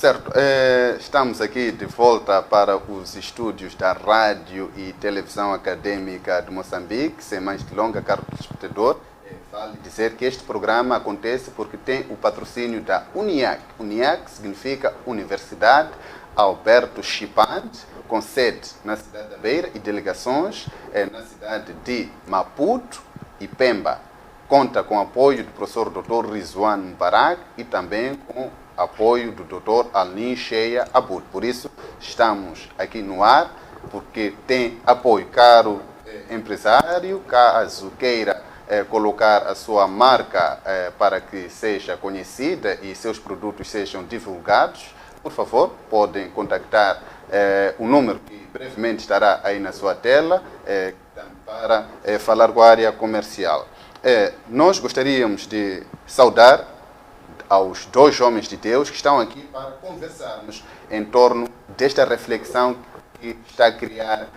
Certo, estamos aqui de volta para os estúdios da Rádio e Televisão Acadêmica de Moçambique. Sem mais delongas, caro espectador, vale dizer que este programa acontece porque tem o patrocínio da UNIAC. UNIAC significa Universidade Alberto Chipante, com sede na cidade da Beira e delegações na cidade de Maputo e Pemba. Conta com apoio do professor Dr. Rizwan Mubarak e também com apoio do Dr. Alin Cheia Abud. Por isso, estamos aqui no ar, porque tem apoio. Caro empresário, caso queira colocar a sua marca para que seja conhecida e seus produtos sejam divulgados, por favor, podem contactar o número que brevemente estará aí na sua tela para falar com a área comercial. Nós gostaríamos de saudar aos dois homens de Deus que estão aqui para conversarmos em torno desta reflexão que está a criar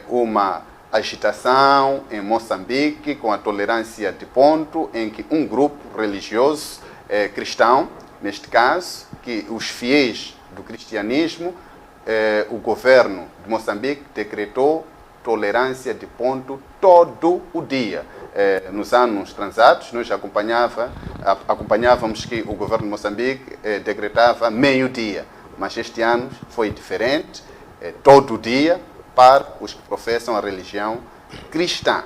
uma agitação em Moçambique com a tolerância de ponto em que um grupo religioso cristão, neste caso, que os fiéis do cristianismo, o governo de Moçambique decretou tolerância de ponto todo o dia. Nos anos transados, nós acompanhávamos que o governo de Moçambique decretava meio-dia, mas este ano foi diferente, todo dia, para os que professam a religião cristã.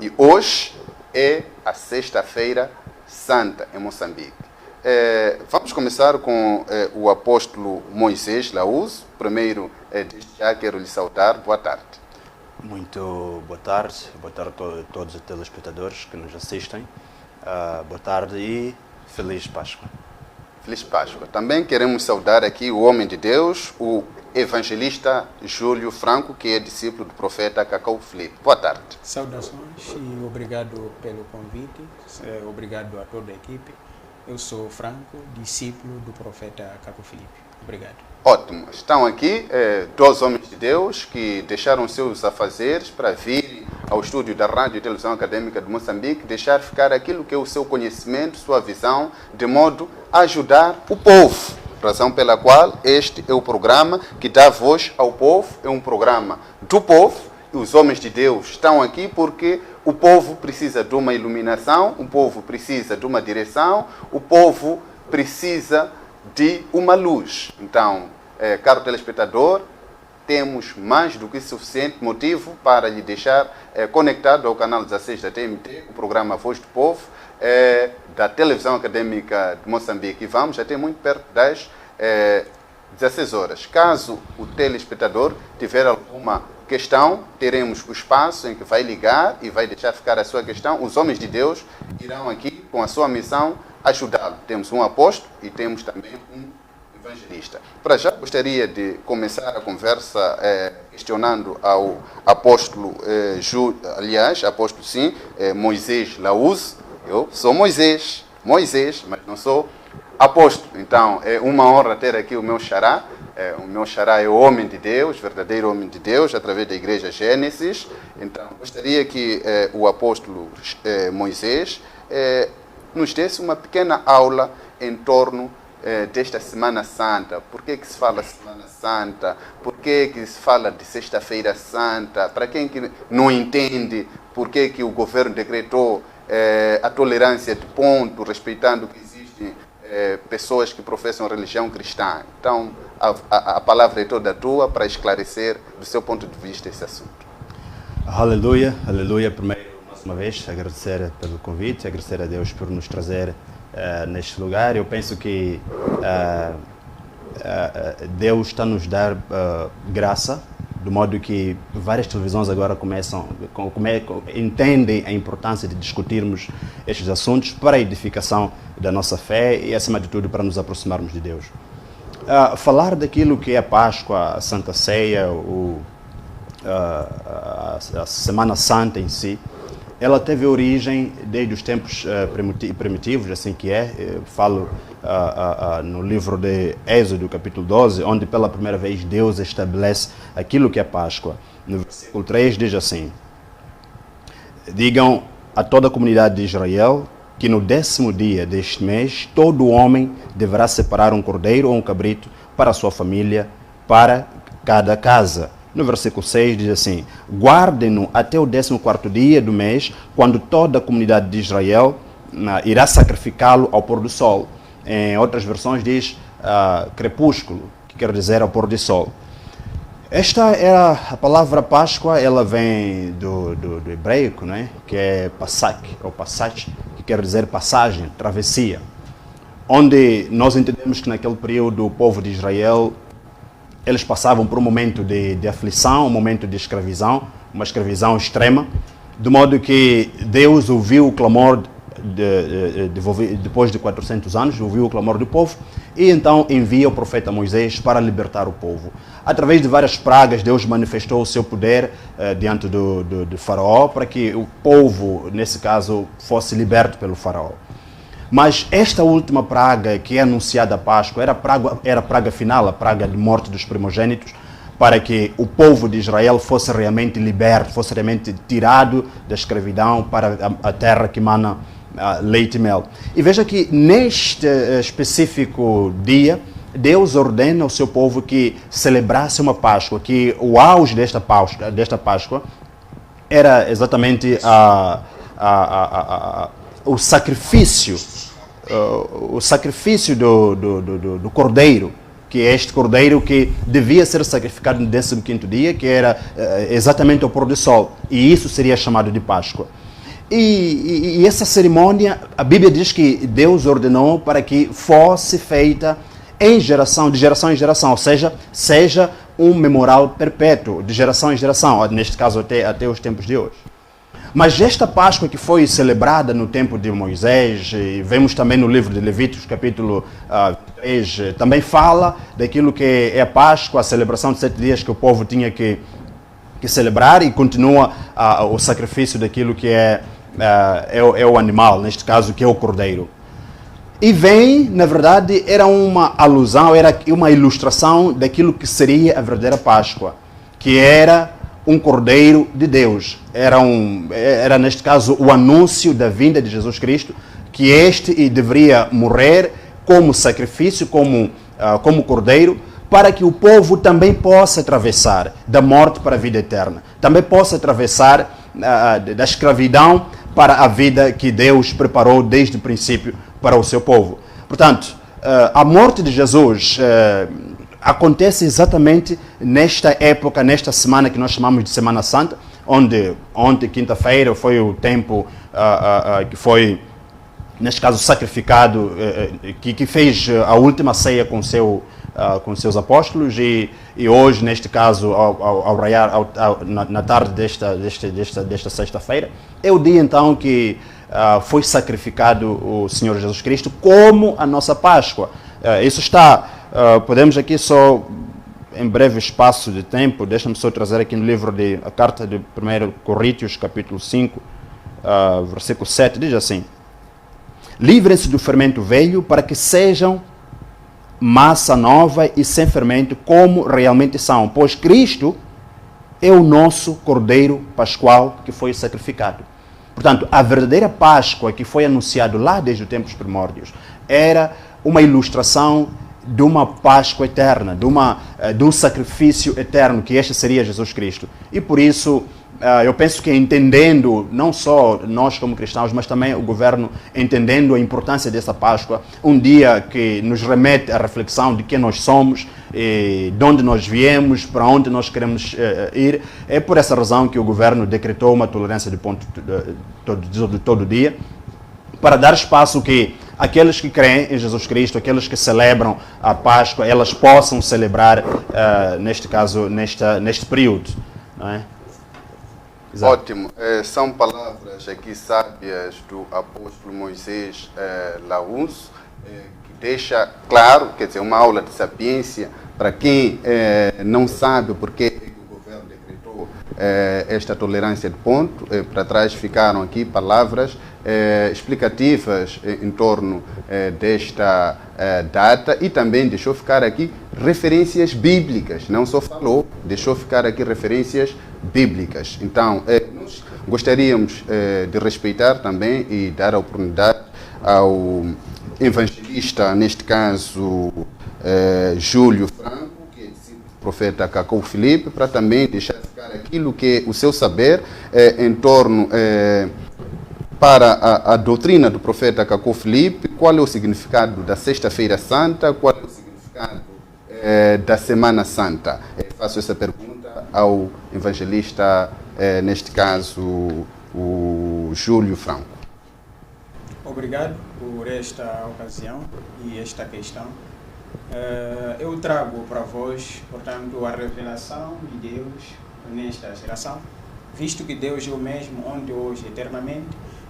E hoje é a Sexta-feira Santa em Moçambique. Vamos começar com o apóstolo Moisés Laús. Primeiro, desde já quero lhe saudar. Boa tarde. Muito boa tarde a todos os telespectadores que nos assistem. Boa tarde e Feliz Páscoa. Feliz Páscoa. Também queremos saudar aqui o homem de Deus, o evangelista Júlio Franco, que é discípulo do profeta Cacau Filipe. Boa tarde. Saudações e obrigado pelo convite, obrigado a toda a equipe. Eu sou Franco, discípulo do profeta Cacau Filipe. Obrigado. Ótimo. Estão aqui dois homens de Deus que deixaram seus afazeres para vir ao estúdio da Rádio e Televisão Acadêmica de Moçambique, deixar ficar aquilo que é o seu conhecimento, sua visão, de modo a ajudar o povo. Razão pela qual este é o programa que dá voz ao povo, é um programa do povo, e os homens de Deus estão aqui porque o povo precisa de uma iluminação, o povo precisa de uma direção, o povo precisa de uma luz. Então, caro telespectador, temos mais do que suficiente motivo para lhe deixar conectado ao canal 16 da TMT, o programa Voz do Povo, da Televisão Acadêmica de Moçambique. E vamos até muito perto das 16 horas. Caso o telespectador tiver alguma questão, teremos o espaço em que vai ligar e vai deixar ficar a sua questão. Os homens de Deus irão aqui com a sua missão ajudá-lo. Temos um apóstolo e temos também um evangelista. Para já, gostaria de começar a conversa questionando ao apóstolo, apóstolo sim, Moisés Laús. Eu sou Moisés, mas não sou apóstolo. Então, é uma honra ter aqui o meu xará. O meu xará é o homem de Deus, verdadeiro homem de Deus, através da Igreja Gênesis. Então, gostaria que o apóstolo Moisés nos desse uma pequena aula em torno desta Semana Santa. Por que se fala Semana Santa? Por que se fala de Sexta-feira Santa? Para quem que não entende por que o governo decretou a tolerância de ponto, respeitando que existem pessoas que professam religião cristã. Então, a palavra é toda tua para esclarecer do seu ponto de vista esse assunto. Aleluia, aleluia. Primeiro, mais uma vez, agradecer pelo convite, agradecer a Deus por nos trazer neste lugar. Eu penso que Deus está a nos dar graça, do modo que várias televisões agora entendem a importância de discutirmos estes assuntos para a edificação da nossa fé e, acima de tudo, para nos aproximarmos de Deus. Falar daquilo que é a Páscoa, a Santa Ceia, a Semana Santa em si, ela teve origem desde os tempos primitivos, assim que é. Falo no livro de Êxodo, capítulo 12, onde pela primeira vez Deus estabelece aquilo que é Páscoa. No versículo 3 diz assim: digam a toda a comunidade de Israel que no 10º dia deste mês, todo homem deverá separar um cordeiro ou um cabrito para a sua família, para cada casa. No versículo 6 diz assim: guardem-no até o 14º dia do mês, quando toda a comunidade de Israel irá sacrificá-lo ao pôr do sol. Em outras versões diz crepúsculo, que quer dizer ao pôr do sol. Esta é a palavra Páscoa, ela vem do hebraico, né? Que é passak, ou passach, que quer dizer passagem, travessia. Onde nós entendemos que naquele período o povo de Israel, eles passavam por um momento de aflição, um momento de escravidão, uma escravidão extrema, de modo que Deus ouviu o clamor, depois de 400 anos, ouviu o clamor do povo, e então envia o profeta Moisés para libertar o povo. Através de várias pragas, Deus manifestou o seu poder diante do faraó, para que o povo, nesse caso, fosse liberto pelo faraó. Mas esta última praga que é anunciada a Páscoa era a praga final, a praga de morte dos primogênitos, para que o povo de Israel fosse realmente liberto, fosse realmente tirado da escravidão para a terra que mana leite e mel. E veja que neste específico dia, Deus ordena ao seu povo que celebrasse uma Páscoa, que o auge desta Páscoa era exatamente o sacrifício do cordeiro, que é este cordeiro que devia ser sacrificado no 15º dia, que era exatamente ao pôr do sol, e isso seria chamado de Páscoa. E essa cerimônia, a Bíblia diz que Deus ordenou para que fosse feita de geração em geração, ou seja um memorial perpétuo, de geração em geração, neste caso até os tempos de hoje. Mas esta Páscoa que foi celebrada no tempo de Moisés, e vemos também no livro de Levíticos, capítulo 3, também fala daquilo que é a Páscoa, a celebração de 7 dias que o povo tinha que celebrar, e continua o sacrifício daquilo que é o animal, neste caso que é o cordeiro. E vem, na verdade, era uma alusão, era uma ilustração daquilo que seria a verdadeira Páscoa, que era um cordeiro de Deus. Era neste caso o anúncio da vinda de Jesus Cristo, que este deveria morrer como sacrifício, como cordeiro, para que o povo também possa atravessar da morte para a vida eterna. Também possa atravessar da escravidão para a vida que Deus preparou desde o princípio para o seu povo. Portanto, a morte de Jesus acontece exatamente nesta época, nesta semana que nós chamamos de Semana Santa, onde ontem, quinta-feira, foi o tempo que foi, neste caso, sacrificado, que fez a última ceia com seus apóstolos, e hoje, neste caso, ao raiar, na tarde desta sexta-feira, é o dia então que foi sacrificado o Senhor Jesus Cristo como a nossa Páscoa. Isso está, podemos aqui só, em breve espaço de tempo, deixa-me só trazer aqui no livro a carta de 1 Coríntios, capítulo 5, versículo 7, diz assim: livrem-se do fermento velho para que sejam massa nova e sem fermento, como realmente são, pois Cristo é o nosso Cordeiro Pascual que foi sacrificado. Portanto, a verdadeira Páscoa que foi anunciado lá desde os tempos primórdios era uma ilustração de uma Páscoa eterna, de um sacrifício eterno, que este seria Jesus Cristo. E por isso, eu penso que entendendo, não só nós como cristãos, mas também o governo entendendo a importância dessa Páscoa, um dia que nos remete à reflexão de quem nós somos, de onde nós viemos, para onde nós queremos ir, é por essa razão que o governo decretou uma tolerância de ponto de todo dia, para dar espaço que aqueles que creem em Jesus Cristo, aqueles que celebram a Páscoa, elas possam celebrar, neste caso, neste período. Não é? Exato. Ótimo. São palavras aqui sábias do apóstolo Moisés Laúncio, que deixa claro, quer dizer, uma aula de sapiência para quem não sabe por que o governo decretou esta tolerância de ponto. Para trás ficaram aqui palavras explicativas em torno desta data, e também deixou ficar aqui referências bíblicas, não só falou, deixou ficar aqui referências bíblicas. Então, Gostaríamos de respeitar também e dar a oportunidade ao evangelista, neste caso Júlio Franco, que é discípulo do profeta Cacau Filipe, para também deixar ficar aquilo que é o seu saber em torno para a doutrina do profeta Cacau Filipe, qual é o significado da Sexta-feira Santa, qual é o significado da Semana Santa. Faço essa pergunta ao evangelista, neste caso, o Júlio Franco. Obrigado por esta ocasião e esta questão. Eu trago para vós, portanto, a revelação de Deus nesta geração, visto que Deus é o mesmo ontem, hoje, eternamente,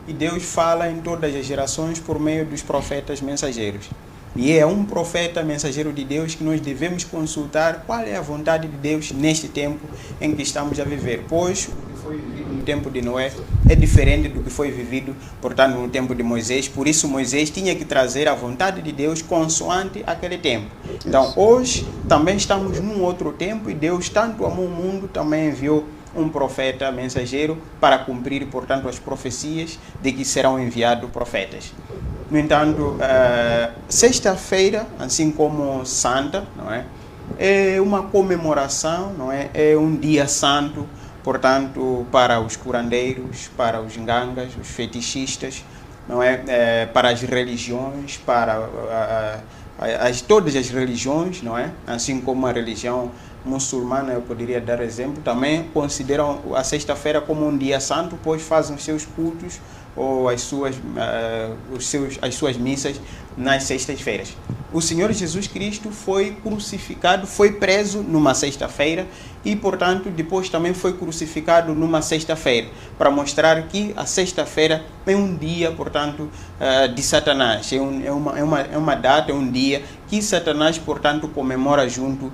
e Deus fala em todas as gerações por meio dos profetas mensageiros. E é um profeta mensageiro de Deus que nós devemos consultar qual é a vontade de Deus neste tempo em que estamos a viver, pois o que foi vivido no tempo de Noé é diferente do que foi vivido, portanto, no tempo de Moisés. Por isso Moisés tinha que trazer a vontade de Deus consoante aquele tempo. Então hoje também estamos num outro tempo e Deus tanto amou o mundo, também enviou um profeta mensageiro para cumprir, portanto, as profecias de que serão enviados profetas. No entanto, sexta-feira, assim como Santa, não é uma comemoração, não é? É um dia santo, portanto, para os curandeiros, para os ngangas, os fetichistas, não é? Para as religiões, para todas as religiões, não é? Assim como a religião muçulmana, eu poderia dar exemplo, também consideram a sexta-feira como um dia santo, pois fazem os seus cultos ou as suas missas nas sextas-feiras. O Senhor Jesus Cristo foi crucificado, foi preso numa sexta-feira e, portanto, depois também foi crucificado numa sexta-feira, para mostrar que a sexta-feira é um dia, portanto, de Satanás, é uma data, é um dia que Satanás, portanto, comemora junto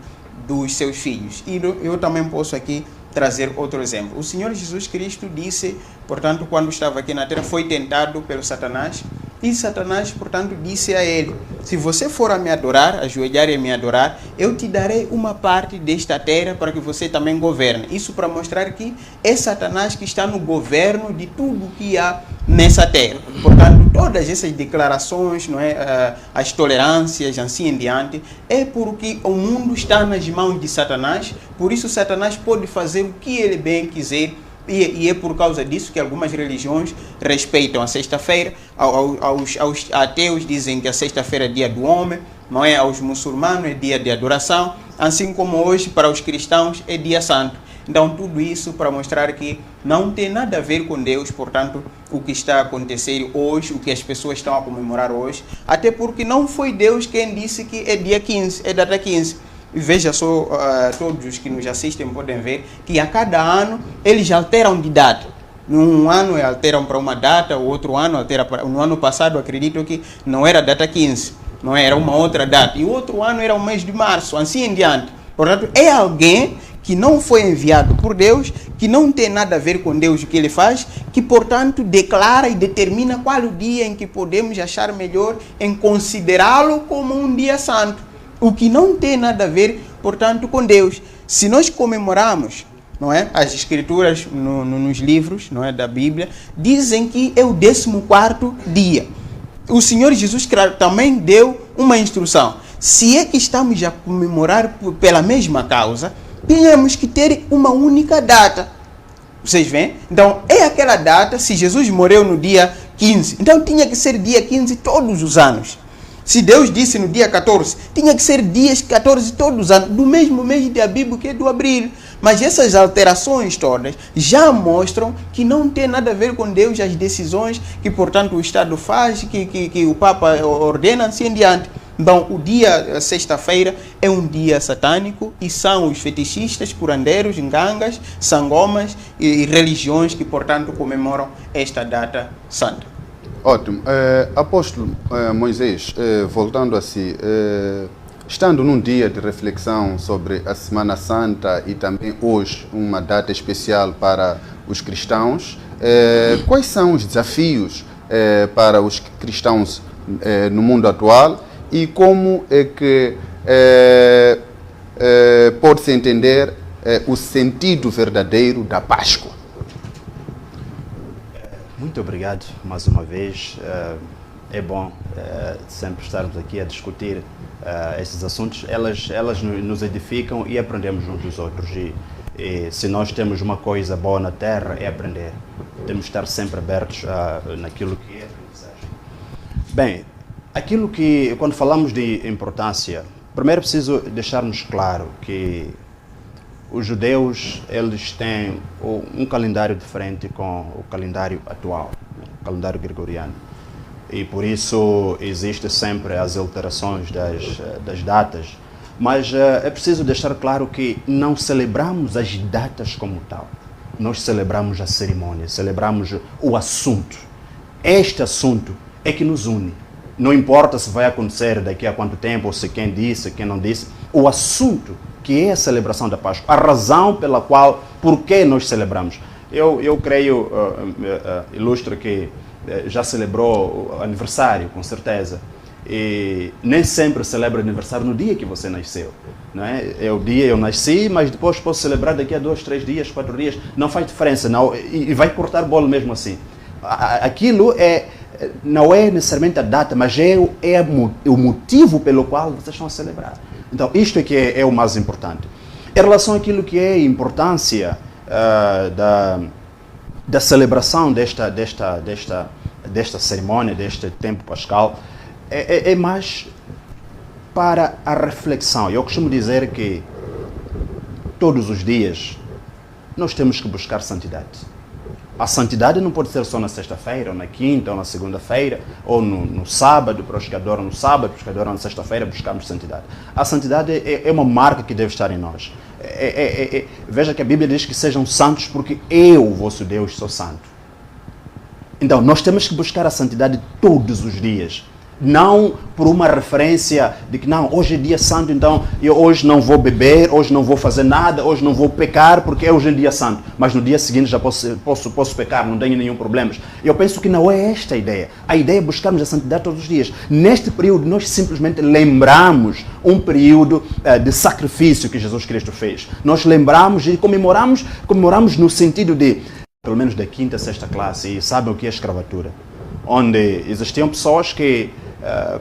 dos seus filhos. E eu também posso aqui trazer outro exemplo. O Senhor Jesus Cristo disse, portanto, quando estava aqui na terra, foi tentado pelo Satanás, e Satanás, portanto, disse a ele: se você for a me adorar, ajoelhar e me adorar, eu te darei uma parte desta terra para que você também governe. Isso para mostrar que é Satanás que está no governo de tudo que há nessa terra. Portanto, todas essas declarações, não é, as tolerâncias, assim em diante, é porque o mundo está nas mãos de Satanás. Por isso Satanás pode fazer o que ele bem quiser. E é por causa disso que algumas religiões respeitam a sexta-feira. Aos ateus dizem que a sexta-feira é dia do homem, não é? Aos muçulmanos é dia de adoração, assim como hoje para os cristãos é dia santo. Então tudo isso para mostrar que não tem nada a ver com Deus, portanto, o que está a acontecer hoje, o que as pessoas estão a comemorar hoje, até porque não foi Deus quem disse que é dia 15, é data 15. E veja só, todos os que nos assistem podem ver que a cada ano eles alteram de data. Num ano alteram para uma data, o outro ano altera para... No ano passado acredito que não era data 15, não era uma outra data. E o outro ano era o mês de março, assim em diante. Portanto, é alguém que não foi enviado por Deus, que não tem nada a ver com Deus o que ele faz, que, portanto, declara e determina qual o dia em que podemos achar melhor em considerá-lo como um dia santo. O que não tem nada a ver, portanto, com Deus. Se nós comemoramos, não é, as escrituras nos livros, não é, da Bíblia, dizem que é o 14º dia. O Senhor Jesus também deu uma instrução. Se é que estamos a comemorar pela mesma causa, tínhamos que ter uma única data. Vocês veem? Então, é aquela data, se Jesus morreu no dia 15, então tinha que ser dia 15 todos os anos. Se Deus disse no dia 14, tinha que ser dias 14 todos os anos, do mesmo mês de Abibo, que é do abril. Mas essas alterações todas já mostram que não tem nada a ver com Deus, as decisões que, portanto, o Estado faz, que o Papa ordena, assim em diante. Então, o dia sexta-feira é um dia satânico e são os fetichistas, curandeiros, ngangas, sangomas e religiões que, portanto, comemoram esta data santa. Ótimo. Apóstolo Moisés, voltando a si, estando num dia de reflexão sobre a Semana Santa e também hoje uma data especial para os cristãos, quais são os desafios para os cristãos no mundo atual e como é que pode-se entender o sentido verdadeiro da Páscoa? Muito obrigado mais uma vez. É bom sempre estarmos aqui a discutir esses assuntos. Elas nos edificam e aprendemos uns dos outros. E se nós temos uma coisa boa na Terra, é aprender. Temos que estar sempre abertos naquilo que é aprendizagem. Bem, aquilo que, quando falamos de importância, primeiro preciso deixarmos claro que os judeus, eles têm um calendário diferente com o calendário atual, o calendário gregoriano. E por isso existem sempre as alterações das datas. Mas é preciso deixar claro que não celebramos as datas como tal. Nós celebramos a cerimônia, celebramos o assunto. Este assunto é que nos une. Não importa se vai acontecer daqui a quanto tempo, ou se quem disse, quem não disse. O assunto que é a celebração da Páscoa, a razão pela qual, por que nós celebramos. Eu creio, ilustre que já celebrou o aniversário, com certeza. E nem sempre celebra aniversário no dia que você nasceu. Não é? É o dia eu nasci, mas depois posso celebrar daqui a 2, 3 dias, 4 dias. Não faz diferença, não, e vai cortar bolo mesmo assim. Aquilo não é necessariamente a data, mas é o motivo pelo qual vocês estão a celebrar. Então, isto é que é o mais importante. Em relação àquilo que é a importância da celebração desta cerimônia, deste tempo pascal, é mais para a reflexão. Eu costumo dizer que todos os dias nós temos que buscar santidade. A santidade não pode ser só na sexta-feira, ou na quinta, ou na segunda-feira, ou no sábado, para os que adoram no sábado, para os que adoram na sexta-feira, buscarmos santidade. A santidade é uma marca que deve estar em nós. Veja que a Bíblia diz que sejam santos porque eu, vosso Deus, sou santo. Então, nós temos que buscar a santidade todos os dias. Não por uma referência de que não, hoje é dia santo, então eu hoje não vou beber, hoje não vou fazer nada, hoje não vou pecar porque hoje é dia santo. Mas no dia seguinte já posso pecar, não tenho nenhum problema. Eu penso que não é esta a ideia. A ideia é buscarmos a santidade todos os dias. Neste período nós simplesmente lembramos um período de sacrifício que Jesus Cristo fez. Nós lembramos e comemoramos no sentido de, pelo menos da quinta, sexta classe, e sabem o que é escravatura. Onde existiam pessoas que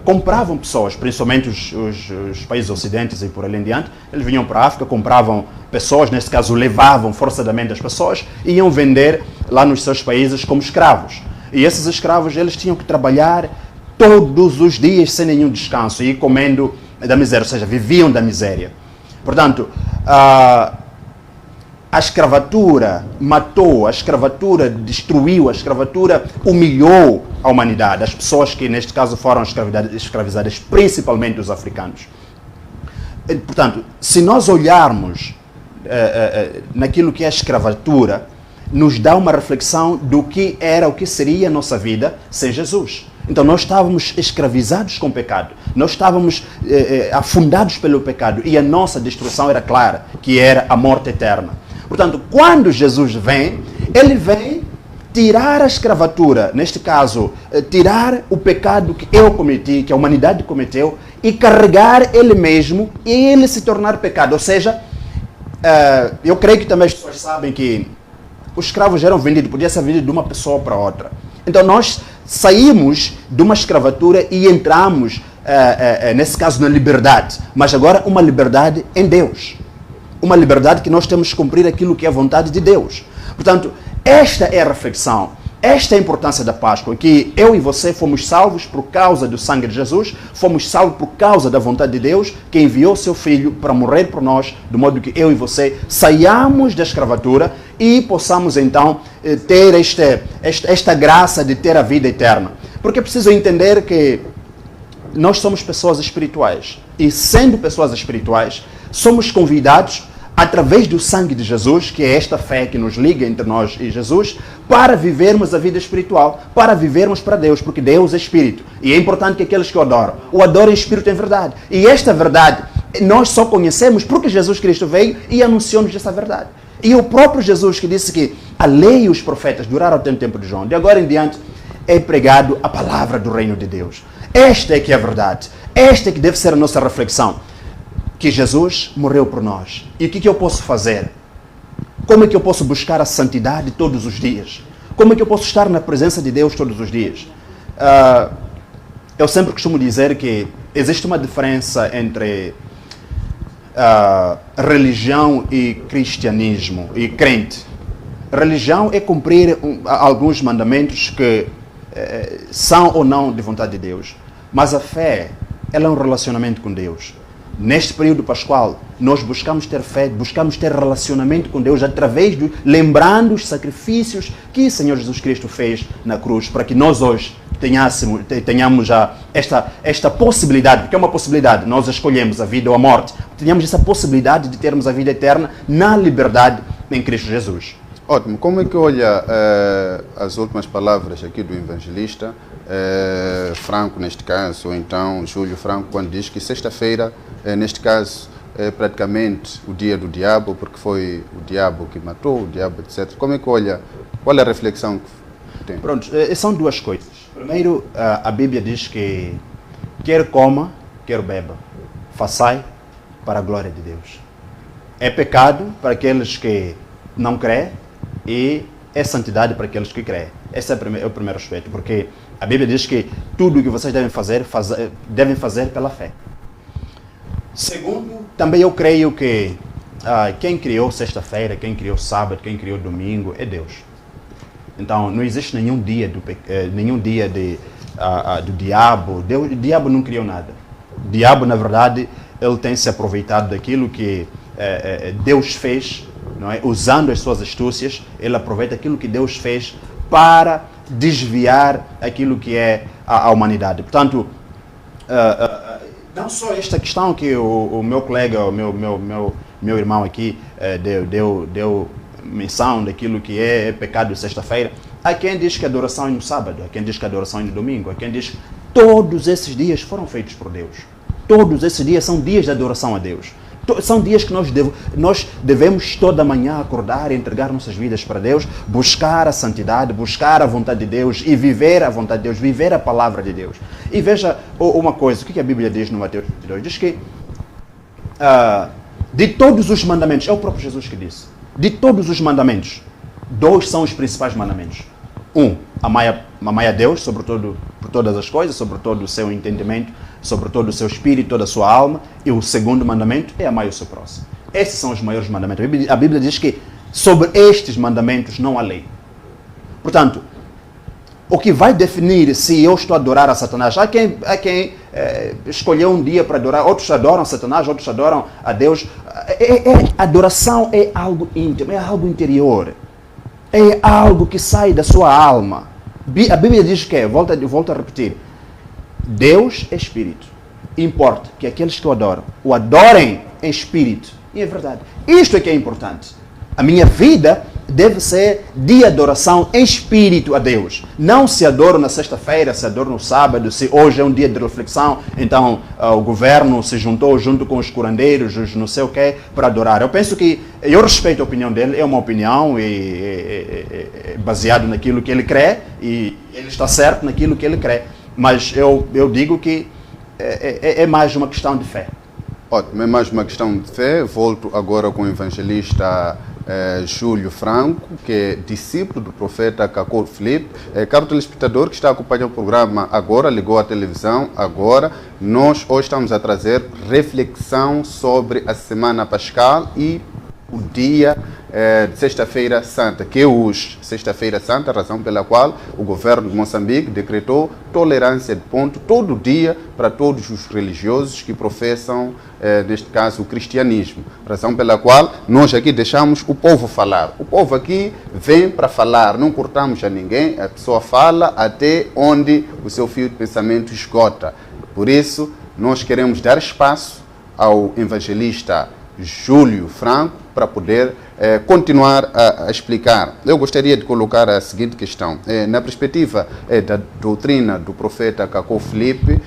compravam pessoas, principalmente os países ocidentes e por ali em diante. Eles vinham para a África, compravam pessoas, nesse caso levavam forçadamente as pessoas e iam vender lá nos seus países como escravos. E esses escravos, eles tinham que trabalhar todos os dias sem nenhum descanso e comendo da miséria, ou seja, viviam da miséria. Portanto, a escravatura matou, a escravatura destruiu, a escravatura humilhou a humanidade. As pessoas que, neste caso, foram escravizadas, principalmente os africanos. Portanto, se nós olharmos naquilo que é a escravatura, nos dá uma reflexão do que era, o que seria a nossa vida sem Jesus. Então, nós estávamos escravizados com o pecado. Nós estávamos afundados pelo pecado. E a nossa destruição era clara, que era a morte eterna. Portanto, quando Jesus vem, ele vem tirar a escravatura, neste caso, tirar o pecado que eu cometi, que a humanidade cometeu, e carregar ele mesmo e ele se tornar pecado. Ou seja, eu creio que também as pessoas sabem que os escravos eram vendidos, podia ser vendido de uma pessoa para outra. Então nós saímos de uma escravatura e entramos, nesse caso, na liberdade. Mas agora uma liberdade em Deus. Uma liberdade que nós temos que cumprir aquilo que é a vontade de Deus. Portanto, esta é a reflexão, esta é a importância da Páscoa, que eu e você fomos salvos por causa do sangue de Jesus, fomos salvos por causa da vontade de Deus, que enviou seu Filho para morrer por nós, de modo que eu e você saiamos da escravatura e possamos então ter esta graça de ter a vida eterna. Porque é preciso entender que nós somos pessoas espirituais e, sendo pessoas espirituais, somos convidados através do sangue de Jesus, que é esta fé que nos liga entre nós e Jesus, para vivermos a vida espiritual, para vivermos para Deus, porque Deus é Espírito. E é importante que aqueles que o adorem em Espírito em verdade. E esta verdade nós só conhecemos porque Jesus Cristo veio e anunciou-nos essa verdade. E o próprio Jesus que disse que a lei e os profetas duraram até o tempo de João. De agora em diante é pregado a palavra do reino de Deus. Esta é que é a verdade. Esta é que deve ser a nossa reflexão. Que Jesus morreu por nós. E o que eu posso fazer? Como é que eu posso buscar a santidade todos os dias? Como é que eu posso estar na presença de Deus todos os dias? Eu sempre costumo dizer que existe uma diferença entre religião e cristianismo e crente. Religião é cumprir alguns mandamentos que são ou não de vontade de Deus. Mas a fé, ela é um relacionamento com Deus. Neste período pascual, nós buscamos ter fé, buscamos ter relacionamento com Deus através de lembrando os sacrifícios que o Senhor Jesus Cristo fez na cruz, para que nós hoje tenhamos já esta possibilidade, porque é uma possibilidade, nós escolhemos a vida ou a morte, tenhamos essa possibilidade de termos a vida eterna na liberdade em Cristo Jesus. Ótimo. Como é que olha as últimas palavras aqui do evangelista Franco, neste caso, ou então Júlio Franco, quando diz que sexta-feira, neste caso, é praticamente o dia do diabo, porque foi o diabo que matou, o diabo, etc. Como é que olha? Qual é a reflexão que tem? Pronto, são duas coisas. Primeiro, a Bíblia diz que quer coma, quer beba, façai para a glória de Deus. É pecado para aqueles que não creem e é santidade para aqueles que creem. Esse é o primeiro aspecto, porque a Bíblia diz que tudo o que vocês devem fazer pela fé. Segundo, também eu creio que quem criou sexta-feira, quem criou sábado, quem criou domingo é Deus. Então, não existe nenhum dia do diabo. O diabo não criou nada. O diabo, na verdade, ele tem se aproveitado daquilo que Deus fez, não é? Usando as suas astúcias, ele aproveita aquilo que Deus fez para desviar aquilo que é a humanidade. Portanto, não só esta questão que o meu colega, o meu irmão aqui deu menção daquilo que é pecado de sexta-feira. Há quem diz que a adoração é no sábado, há quem diz que a adoração é no domingo, há quem diz que todos esses dias foram feitos por Deus. Todos esses dias são dias de adoração a Deus. São dias que nós devemos toda manhã acordar e entregar nossas vidas para Deus, buscar a santidade, buscar a vontade de Deus e viver a vontade de Deus, viver a palavra de Deus. E veja uma coisa, o que a Bíblia diz no Mateus 22? Diz que de todos os mandamentos, é o próprio Jesus que disse, de todos os mandamentos, 2 são os principais mandamentos. 1, amai a Deus por todas as coisas, sobre todo o seu entendimento, sobre todo o seu espírito, toda a sua alma. E o segundo mandamento é amar o seu próximo. Esses são os maiores mandamentos. A Bíblia diz que sobre estes mandamentos não há lei. Portanto, o que vai definir se eu estou a adorar a Satanás, há quem escolheu um dia para adorar, outros adoram Satanás, outros adoram a Deus. Adoração é algo íntimo, é algo interior. É algo que sai da sua alma. A Bíblia diz que, volto a repetir, Deus é espírito. Importa que aqueles que o adorem em espírito e em verdade. Isto é que é importante. A minha vida deve ser de adoração em espírito a Deus. Não se adoro na sexta-feira, se adoro no sábado, se hoje é um dia de reflexão, então o governo se juntou junto com os curandeiros, os não sei o quê, para adorar. Eu penso que, eu respeito a opinião dele, é uma opinião baseado naquilo que ele crê, e ele está certo naquilo que ele crê. Mas eu digo que é mais uma questão de fé. Ótimo, é mais uma questão de fé. Volto agora com o evangelista Júlio Franco, que é discípulo do profeta Cacó Filipe. Caro telespectador que está acompanhando o programa agora, ligou a televisão agora, nós hoje estamos a trazer reflexão sobre a Semana Pascal e o dia de Sexta-feira Santa, que é hoje, Sexta-feira Santa, razão pela qual o governo de Moçambique decretou tolerância de ponto todo dia para todos os religiosos que professam, neste caso, o cristianismo. Razão pela qual nós aqui deixamos o povo falar. O povo aqui vem para falar, não cortamos a ninguém, a pessoa fala até onde o seu fio de pensamento esgota. Por isso, nós queremos dar espaço ao evangelista Júlio Franco para poder continuar a explicar. Eu gostaria de colocar a seguinte questão. Na perspectiva da doutrina do profeta Cacó Filipe,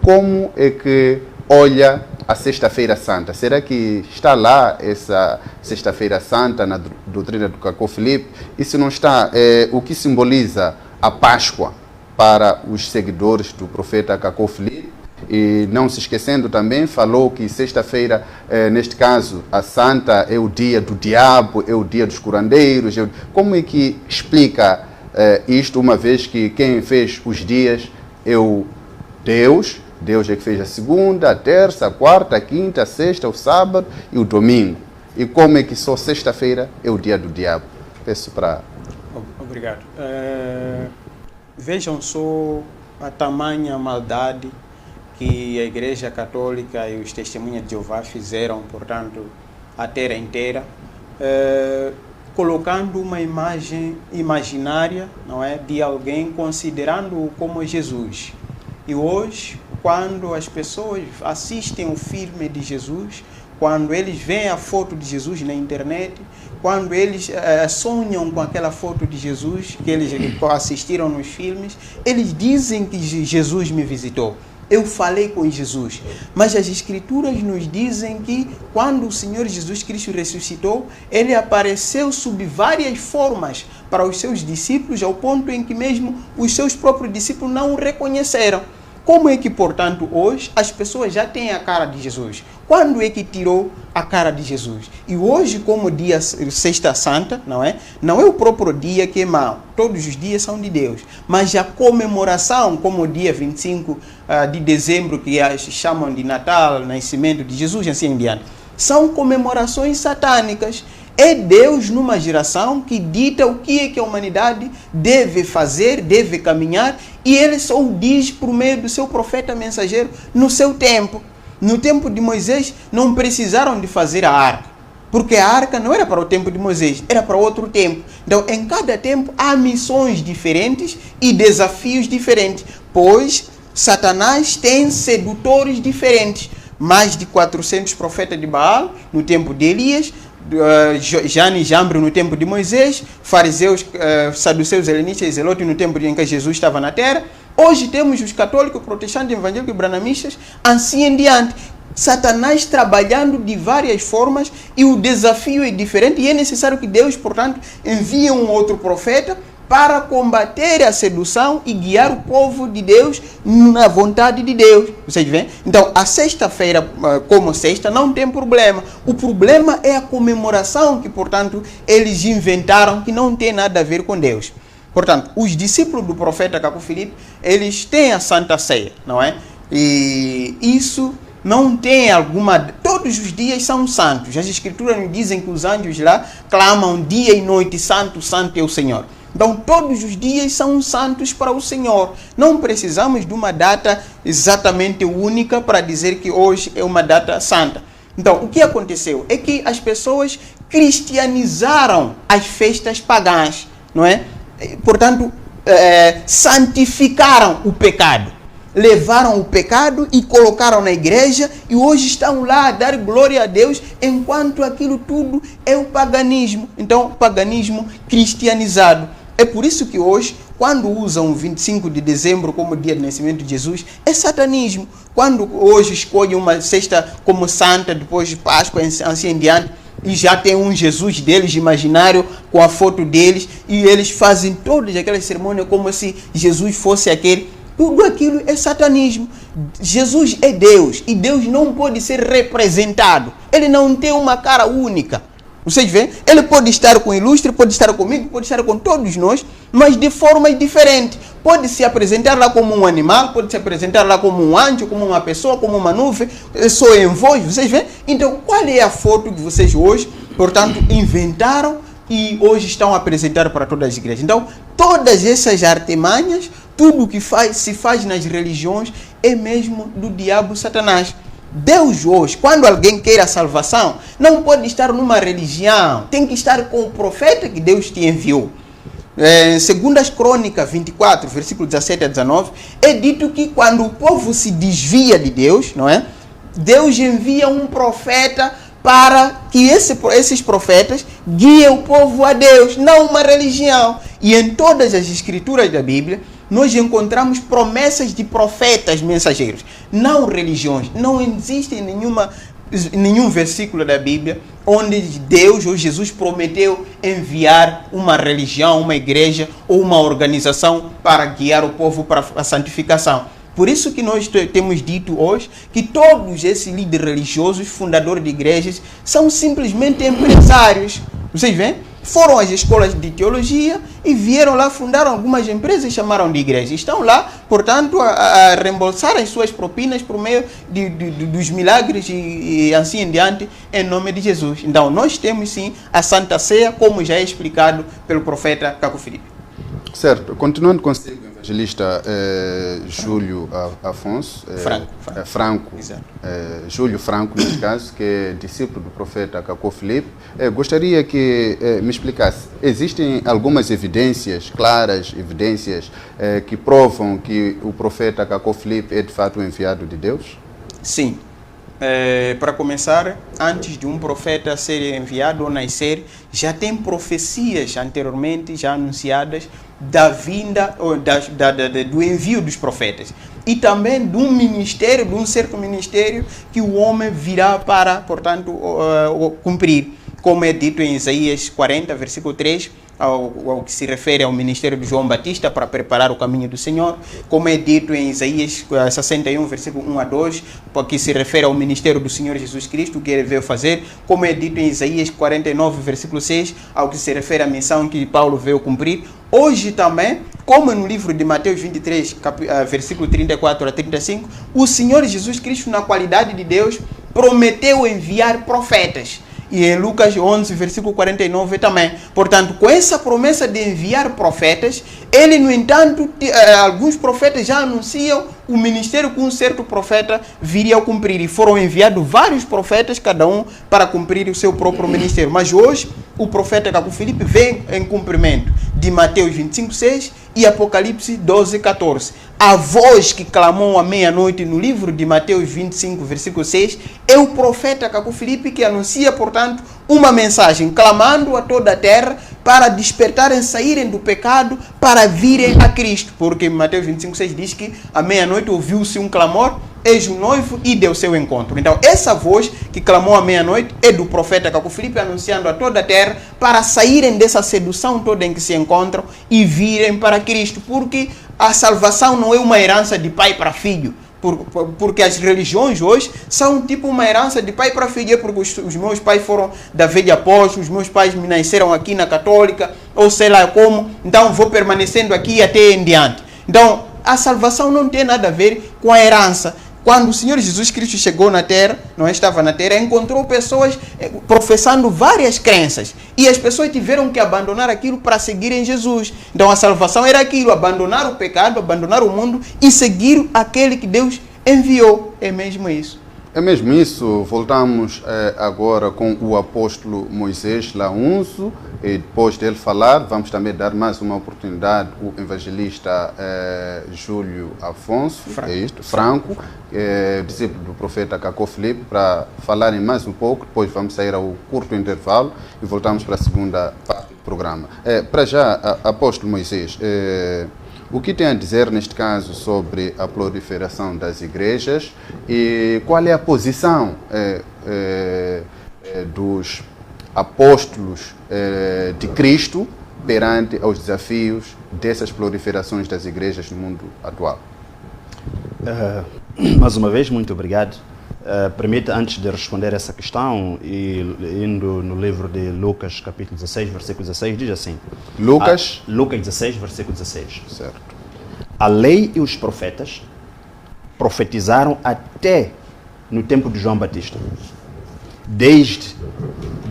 como é que olha a Sexta-feira Santa? Será que está lá essa Sexta-feira Santa na doutrina do Cacó Filipe? E se não está, o que simboliza a Páscoa para os seguidores do profeta Cacó Filipe? E não se esquecendo também, falou que sexta-feira, neste caso, a Santa é o dia do diabo, é o dia dos curandeiros. Como é que explica isto, uma vez que quem fez os dias é o Deus? Deus é que fez a segunda, a terça, a quarta, a quinta, a sexta, o sábado e o domingo. E como é que só sexta-feira é o dia do diabo? Peço para... Obrigado. Vejam só a tamanha maldade que a Igreja Católica e os Testemunhas de Jeová fizeram, portanto, a terra inteira, colocando uma imagem imaginária, não é, de alguém considerando-o como Jesus. E hoje, quando as pessoas assistem o filme de Jesus, quando eles veem a foto de Jesus na internet, quando eles sonham com aquela foto de Jesus que eles assistiram nos filmes, eles dizem que Jesus me visitou. Eu falei com Jesus. Mas as Escrituras nos dizem que quando o Senhor Jesus Cristo ressuscitou, Ele apareceu sob várias formas para os seus discípulos, ao ponto em que mesmo os seus próprios discípulos não o reconheceram. Como é que, portanto, hoje as pessoas já têm a cara de Jesus? Quando é que tirou a cara de Jesus? E hoje, como dia Sexta Santa, não é o próprio dia que é mau. Todos os dias são de Deus. Mas a comemoração, como o dia 25 de dezembro, que chamam de Natal, nascimento de Jesus, e assim em diante, são comemorações satânicas. É Deus, numa geração, que dita o que é que a humanidade deve fazer, deve caminhar, e Ele só o diz por meio do seu profeta mensageiro no seu tempo. No tempo de Moisés, não precisaram de fazer a arca, porque a arca não era para o tempo de Moisés, era para outro tempo. Então, em cada tempo, há missões diferentes e desafios diferentes, pois Satanás tem sedutores diferentes. Mais de 400 profetas de Baal no tempo de Elias, Jane e Jambre no tempo de Moisés, fariseus, saduceus, helenistas e zelotes no tempo em que Jesus estava na terra. Hoje temos os católicos, protestantes, evangélicos e branamistas, assim em diante. Satanás trabalhando de várias formas e o desafio é diferente e é necessário que Deus, portanto, envie um outro profeta para combater a sedução e guiar o povo de Deus na vontade de Deus. Vocês veem? Então, a sexta-feira, como sexta, não tem problema. O problema é a comemoração que, portanto, eles inventaram, que não tem nada a ver com Deus. Portanto, os discípulos do profeta Caco Filipe, eles têm a Santa Ceia, não é? E isso não tem alguma... Todos os dias são santos. As Escrituras nos dizem que os anjos lá clamam dia e noite, santo, santo é o Senhor. Então, todos os dias são santos para o Senhor. Não precisamos de uma data exatamente única para dizer que hoje é uma data santa. Então, o que aconteceu é que as pessoas cristianizaram as festas pagãs, não é? Portanto, santificaram o pecado. Levaram o pecado e colocaram na igreja e hoje estão lá a dar glória a Deus, enquanto aquilo tudo é o paganismo. Então, o paganismo cristianizado. É por isso que hoje, quando usam 25 de dezembro como dia de nascimento de Jesus, é satanismo. Quando hoje escolhem uma sexta como santa, depois de Páscoa, assim em diante, e já tem um Jesus deles imaginário com a foto deles, e eles fazem todas aquelas cerimônias como se Jesus fosse aquele. Tudo aquilo é satanismo. Jesus é Deus e Deus não pode ser representado. Ele não tem uma cara única. Vocês veem? Ele pode estar com o ilustre, pode estar comigo, pode estar com todos nós, mas de formas diferentes. Pode se apresentar lá como um animal, pode se apresentar lá como um anjo, como uma pessoa, como uma nuvem, só em voz, vocês veem? Então, qual é a foto que vocês hoje, portanto, inventaram e hoje estão a apresentar para todas as igrejas? Então, todas essas artimanhas, tudo que se faz nas religiões é mesmo do diabo Satanás. Deus hoje, quando alguém quer a salvação, não pode estar numa religião, tem que estar com o profeta que Deus te enviou. Segundo as Crônicas 24, versículo 17 a 19, é dito que quando o povo se desvia de Deus, não é? Deus envia um profeta para que esses profetas guiem o povo a Deus, não uma religião. E em todas as escrituras da Bíblia, nós encontramos promessas de profetas mensageiros, não religiões. Não existe nenhum versículo da Bíblia onde Deus ou Jesus prometeu enviar uma religião, uma igreja ou uma organização para guiar o povo para a santificação. Por isso que nós temos dito hoje que todos esses líderes religiosos, fundadores de igrejas, são simplesmente empresários. Vocês veem? Foram às escolas de teologia e vieram lá, fundaram algumas empresas e chamaram de igreja. Estão lá, portanto, a reembolsar as suas propinas por meio dos milagres e assim em diante, em nome de Jesus. Então, nós temos sim a Santa Ceia, como já é explicado pelo profeta Caco Filipe. Certo. Continuando consigo, evangelista Júlio Afonso, Franco, Júlio Franco, neste caso, que é discípulo do profeta Caco Filipe, gostaria que me explicasse, existem algumas evidências, claras evidências, que provam que o profeta Caco Filipe é de fato o enviado de Deus? Sim. Para começar, antes de um profeta ser enviado ou nascer, já tem profecias anteriormente, já anunciadas, da vinda, ou do envio dos profetas. E também de um ministério, de um certo ministério, que o homem virá para, portanto, cumprir. Como é dito em Isaías 40, versículo 3, ao que se refere ao ministério de João Batista para preparar o caminho do Senhor, como é dito em Isaías 61, versículo 1 a 2, que se refere ao ministério do Senhor Jesus Cristo, que ele veio fazer, como é dito em Isaías 49, versículo 6, ao que se refere à missão que Paulo veio cumprir. Hoje também, como no livro de Mateus 23, versículo 34 a 35, o Senhor Jesus Cristo, na qualidade de Deus, prometeu enviar profetas. E em Lucas 11, versículo 49 também. Portanto, com essa promessa de enviar profetas, ele, no entanto, alguns profetas já anunciam o ministério que um certo profeta viria a cumprir. E foram enviados vários profetas, cada um para cumprir o seu próprio ministério. Mas hoje, o profeta Caco Filipe vem em cumprimento de Mateus 25, 6 e Apocalipse 12, 14. A voz que clamou à meia-noite no livro de Mateus 25, versículo 6, é o profeta Caco Filipe que anuncia, portanto, uma mensagem, clamando a toda a terra para despertarem, saírem do pecado, para virem a Cristo. Porque Mateus 25, 6 diz que à meia-noite ouviu-se um clamor, eis o noivo e deu seu encontro. Então, essa voz que clamou à meia-noite é do profeta Caco Filipe, anunciando a toda a terra para saírem dessa sedução toda em que se encontram e virem para Cristo. Porque a salvação não é uma herança de pai para filho. Porque as religiões hoje são tipo uma herança de pai para filho, porque os meus pais foram da velha apóstolo, os meus pais me nasceram aqui na católica, ou sei lá como, então vou permanecendo aqui até em diante. Então, a salvação não tem nada a ver com a herança. Quando o Senhor Jesus Cristo chegou na terra, não estava na terra, encontrou pessoas professando várias crenças. E as pessoas tiveram que abandonar aquilo para seguirem Jesus. Então a salvação era aquilo, abandonar o pecado, abandonar o mundo e seguir aquele que Deus enviou. É mesmo isso. É mesmo isso. Voltamos agora com o apóstolo Moisés Launzo. E depois dele falar, vamos também dar mais uma oportunidade ao evangelista Júlio Afonso, Franco, discípulo do profeta Caco Filipe, para falarem mais um pouco. Depois vamos sair ao curto intervalo e voltamos para a segunda parte do programa. Para já, apóstolo Moisés, o que tem a dizer neste caso sobre a proliferação das igrejas e qual é a posição dos apóstolos de Cristo perante aos desafios dessas proliferações das igrejas no mundo atual? Mais uma vez, muito obrigado. Permita, antes de responder essa questão, indo no livro de Lucas, capítulo 16, versículo 16, diz assim. Lucas 16, versículo 16. Certo. A lei e os profetas profetizaram até no tempo de João Batista. Desde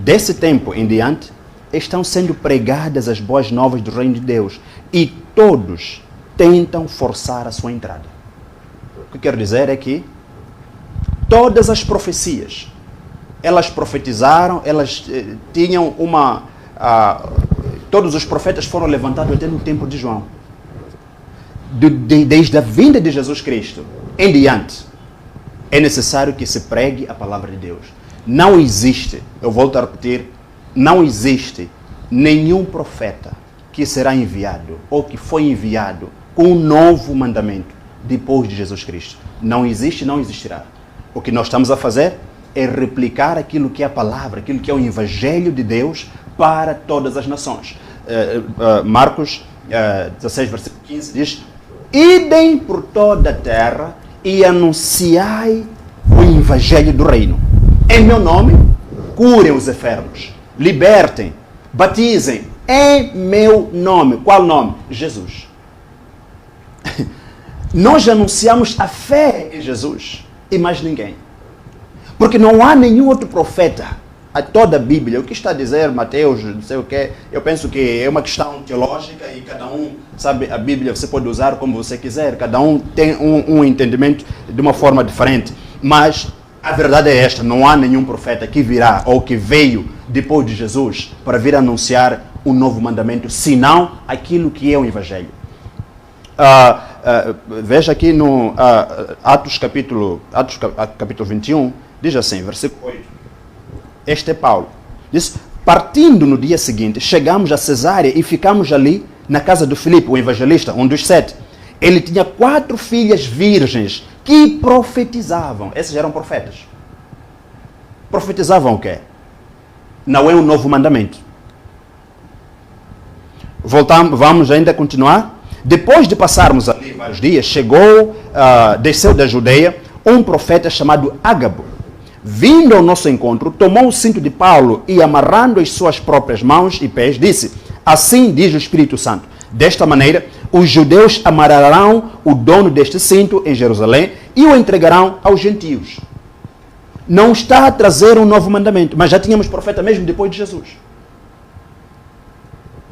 esse tempo em diante, estão sendo pregadas as boas novas do reino de Deus e todos tentam forçar a sua entrada. O que quero dizer é que todas as profecias, elas profetizaram, elas tinham todos os profetas foram levantados até no tempo de João. Desde a vinda de Jesus Cristo em diante, é necessário que se pregue a palavra de Deus. Não existe, eu volto a repetir, não existe nenhum profeta que será enviado ou que foi enviado com um novo mandamento depois de Jesus Cristo. Não existe, não existirá. O que nós estamos a fazer é replicar aquilo que é a palavra, aquilo que é o Evangelho de Deus para todas as nações. Marcos 16, versículo 15 diz: idem por toda a terra e anunciai o evangelho do reino. Em meu nome, curem os enfermos, libertem, batizem em meu nome. Qual nome? Jesus. Nós anunciamos a fé em Jesus e mais ninguém. Porque não há nenhum outro profeta a toda a Bíblia. O que está a dizer Mateus, não sei o quê, eu penso que é uma questão teológica e cada um, sabe, a Bíblia você pode usar como você quiser, cada um tem um entendimento de uma forma diferente. Mas a verdade é esta, não há nenhum profeta que virá ou que veio depois de Jesus para vir anunciar um novo mandamento, senão aquilo que é o Evangelho. Veja aqui no Atos capítulo 21, diz assim, versículo 8. Este é Paulo. Diz, partindo no dia seguinte, chegamos a Cesárea e ficamos ali na casa do Filipe, o evangelista, um dos 7. Ele tinha 4 filhas virgens que profetizavam. Esses eram profetas. Profetizavam o quê? Não é um novo mandamento. Vamos ainda continuar. Depois de passarmos ali vários dias, desceu da Judeia um profeta chamado Ágabo. Vindo ao nosso encontro, tomou o cinto de Paulo e, amarrando as suas próprias mãos e pés, disse, assim diz o Espírito Santo, desta maneira, os judeus amarrarão o dono deste cinto em Jerusalém e o entregarão aos gentios. Não está a trazer um novo mandamento, mas já tínhamos profeta mesmo depois de Jesus.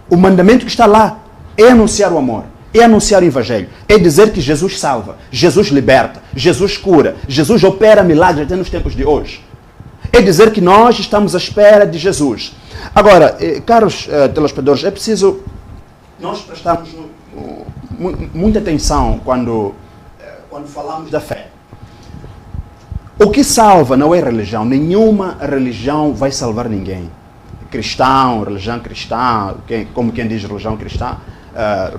O mandamento que está lá é anunciar o amor, é anunciar o Evangelho, é dizer que Jesus salva, Jesus liberta, Jesus cura, Jesus opera milagres até nos tempos de hoje. É dizer que nós estamos à espera de Jesus. Agora, caros telespectadores, é preciso nós prestarmos muita atenção quando falamos da fé. O que salva não é religião, nenhuma religião vai salvar ninguém. Cristão, religião cristã, como quem diz religião cristã,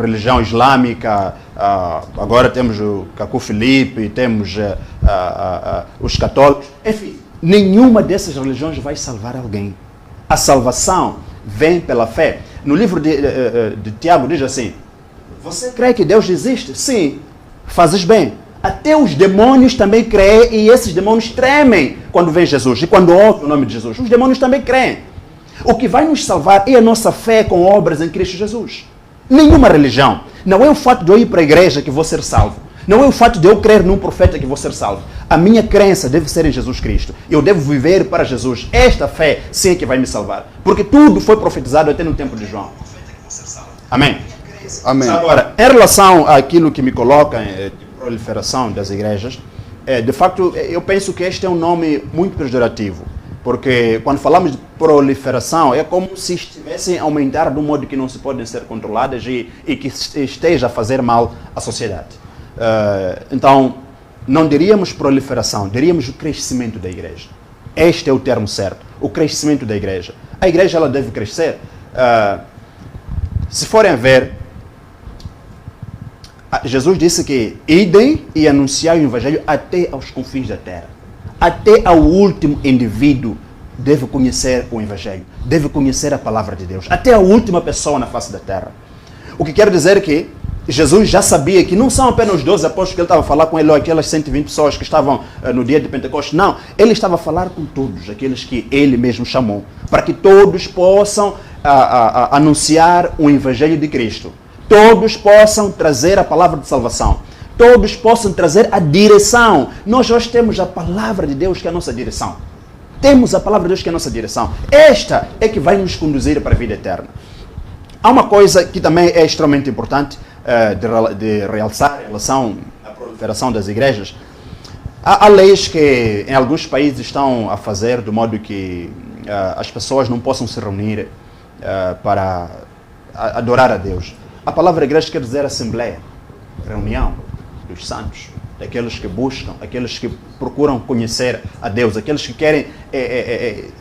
religião islâmica, agora temos o Cacu Filipe, temos os católicos, enfim, nenhuma dessas religiões vai salvar alguém. A salvação vem pela fé. No livro de Tiago diz assim, você crê que Deus existe? Sim, fazes bem. Até os demônios também creem e esses demônios tremem quando vem Jesus e quando ouvem o nome de Jesus. Os demônios também creem. O que vai nos salvar é a nossa fé com obras em Cristo Jesus. Nenhuma religião. Não é o fato de eu ir para a igreja que vou ser salvo. Não é o fato de eu crer num profeta que vou ser salvo. A minha crença deve ser em Jesus Cristo. Eu devo viver para Jesus. Esta fé sim é que vai me salvar. Porque tudo foi profetizado até no tempo de João. Amém? Amém. Agora, em relação àquilo que me coloca de proliferação das igrejas, de facto, eu penso que este é um nome muito pejorativo. Porque quando falamos de proliferação, é como se estivessem a aumentar de um modo que não se podem ser controladas e que esteja a fazer mal à sociedade. Então, não diríamos proliferação, diríamos o crescimento da igreja. Este é o termo certo, o crescimento da igreja. A igreja ela deve crescer. Se forem a ver, Jesus disse que idem e anunciai o evangelho até aos confins da terra. Até ao último indivíduo deve conhecer o Evangelho, deve conhecer a palavra de Deus, até a última pessoa na face da terra. O que quero dizer é que Jesus já sabia que não são apenas os 12 apóstolos que ele estava a falar com ele, ou aquelas 120 pessoas que estavam no dia de Pentecostes. Não, ele estava a falar com todos, aqueles que ele mesmo chamou, para que todos possam anunciar o Evangelho de Cristo. Todos possam trazer a palavra de salvação. Todos possam trazer a direção. Nós hoje temos a palavra de Deus que é a nossa direção. Temos a palavra de Deus que é a nossa direção. Esta é que vai nos conduzir para a vida eterna. Há uma coisa que também é extremamente importante de realçar em relação à proliferação das igrejas. Há leis que em alguns países estão a fazer de modo que as pessoas não possam se reunir para adorar a Deus. A palavra igreja quer dizer assembleia, reunião dos santos, daqueles que buscam, aqueles que procuram conhecer a Deus, aqueles que querem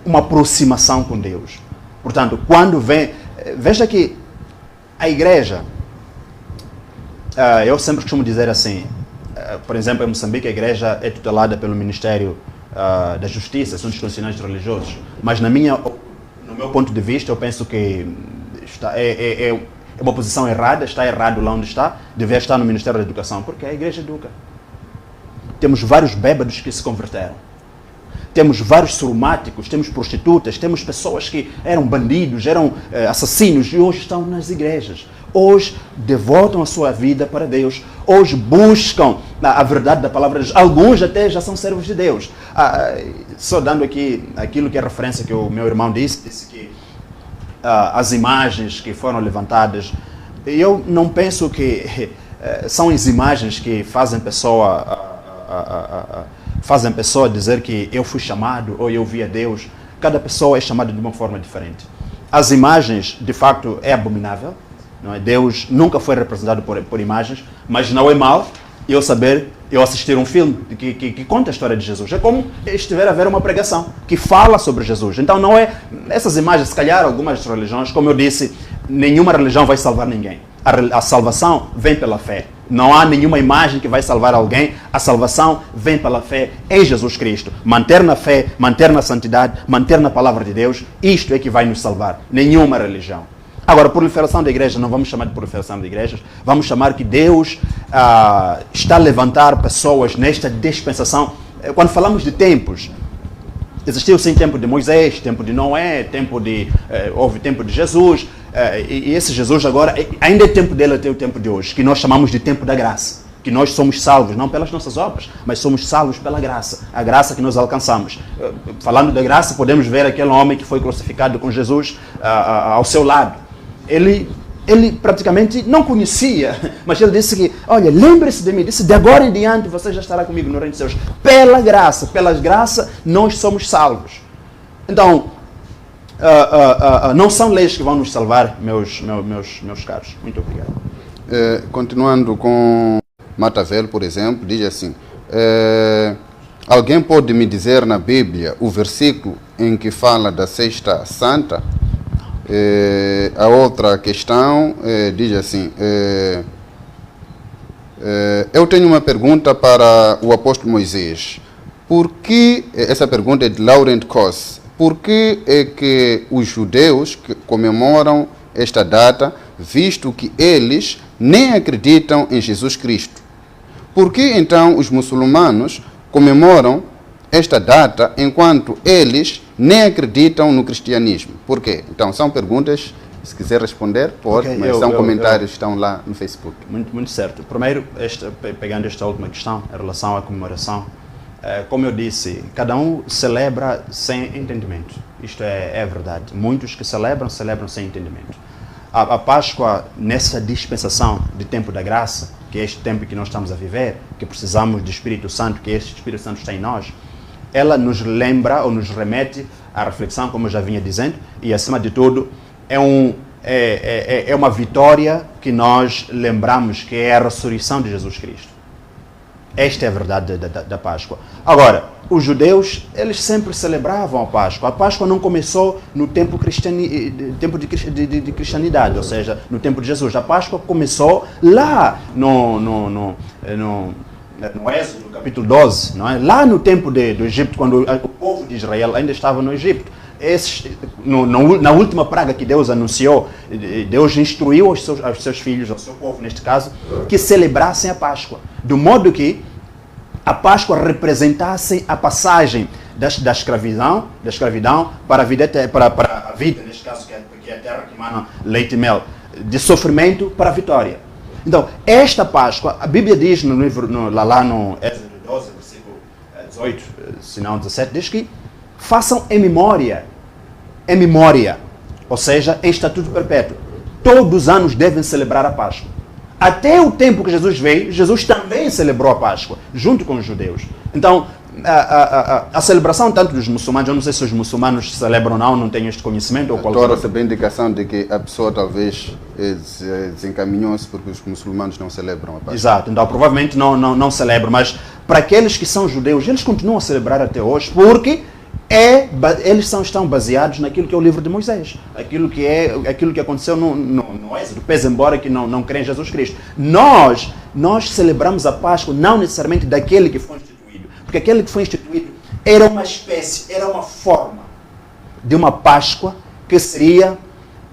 uma aproximação com Deus. Portanto, quando vem, veja que a igreja, eu sempre costumo dizer assim, por exemplo, em Moçambique a igreja é tutelada pelo Ministério da Justiça, assuntos constitucionais religiosos, mas no meu ponto de vista eu penso que é uma posição errada, está errado lá onde está, devia estar no Ministério da Educação, porque a igreja educa. Temos vários bêbados que se converteram. Temos vários surumáticos, temos prostitutas, temos pessoas que eram bandidos, eram assassinos e hoje estão nas igrejas. Hoje devotam a sua vida para Deus. Hoje buscam a verdade da palavra de Deus. Alguns até já são servos de Deus. Só dando aqui aquilo que é referência que o meu irmão disse que as imagens que foram levantadas, eu não penso que são as imagens que fazem pessoa dizer que eu fui chamado ou eu vi a Deus. Cada pessoa é chamada de uma forma diferente. As imagens, de facto, é abominável. Não é? Deus nunca foi representado por imagens, mas não é mal eu assistir um filme que conta a história de Jesus. É como estiver a ver uma pregação que fala sobre Jesus. Então não é essas imagens, se calhar algumas religiões, como eu disse, nenhuma religião vai salvar ninguém. A salvação vem pela fé. Não há nenhuma imagem que vai salvar alguém. A salvação vem pela fé em Jesus Cristo. Manter na fé, manter na santidade, manter na palavra de Deus, isto é que vai nos salvar. Nenhuma religião. Agora, proliferação da igreja, não vamos chamar de proliferação de igrejas, vamos chamar que Deus está a levantar pessoas nesta dispensação. Quando falamos de tempos, existiu sim tempo de Moisés, tempo de Noé, houve tempo de Jesus, e esse Jesus agora, ainda é tempo dele até o tempo de hoje, que nós chamamos de tempo da graça, que nós somos salvos, não pelas nossas obras, mas somos salvos pela graça, a graça que nós alcançamos. Falando da graça, podemos ver aquele homem que foi crucificado com Jesus ao seu lado. Ele praticamente não conhecia, mas ele disse que, olha, lembre-se de mim, disse, de agora em diante você já estará comigo no reino dos céus. Pela graça, nós somos salvos. Então, não são leis que vão nos salvar, meus caros. Muito obrigado. Continuando com Matavel, por exemplo, diz assim, alguém pode me dizer na Bíblia o versículo em que fala da Sexta Santa? A outra questão diz assim, eu tenho uma pergunta para o apóstolo Moisés. Essa pergunta é de Laurent Koss. Por que é que os judeus que comemoram esta data, visto que eles nem acreditam em Jesus Cristo? Por que então os muçulmanos comemoram esta data enquanto eles nem acreditam no cristianismo? Por quê? Então, são perguntas, se quiser responder, pode, mas são comentários que estão lá no Facebook. Muito certo. Primeiro, pegando esta última questão, em relação à comemoração, como eu disse, cada um celebra sem entendimento. Isto é verdade. Muitos que celebram sem entendimento. A Páscoa, nessa dispensação de tempo da graça, que é este tempo que nós estamos a viver, que precisamos do Espírito Santo, que este Espírito Santo está em nós, ela nos lembra ou nos remete à reflexão, como eu já vinha dizendo, e acima de tudo, é uma vitória que nós lembramos que é a ressurreição de Jesus Cristo. Esta é a verdade da Páscoa. Agora, os judeus, eles sempre celebravam a Páscoa. A Páscoa não começou no tempo de cristianidade, ou seja, no tempo de Jesus. A Páscoa começou lá no Êxodo, no capítulo 12, não é? Lá no tempo do Egito, quando o povo de Israel ainda estava no Egito. Na última praga que Deus anunciou, Deus instruiu aos seus filhos, ao seu povo neste caso, que celebrassem a Páscoa. Do modo que a Páscoa representasse a passagem da escravidão para a vida, neste caso, que é a terra que emana leite e mel, de sofrimento para a vitória. Então, esta Páscoa, a Bíblia diz no livro, lá no Êxodo 12, versículo 18, se não 17, diz que façam em memória, ou seja, em estatuto perpétuo. Todos os anos devem celebrar a Páscoa. Até o tempo que Jesus veio, Jesus também celebrou a Páscoa, junto com os judeus. Então, a celebração tanto dos muçulmanos, eu não sei se os muçulmanos celebram ou não tenho este conhecimento. Ou qualquer recebe a indicação de que a pessoa talvez desencaminhou-se porque os muçulmanos não celebram a Páscoa. Exato, então provavelmente não celebram, mas para aqueles que são judeus, eles continuam a celebrar até hoje, porque eles estão baseados naquilo que é o livro de Moisés, aquilo que aconteceu no Êxodo, pese embora que não creem em Jesus Cristo. Nós celebramos a Páscoa não necessariamente daquele que foi instituído, porque aquele que foi instituído era uma espécie, era uma forma de uma Páscoa que seria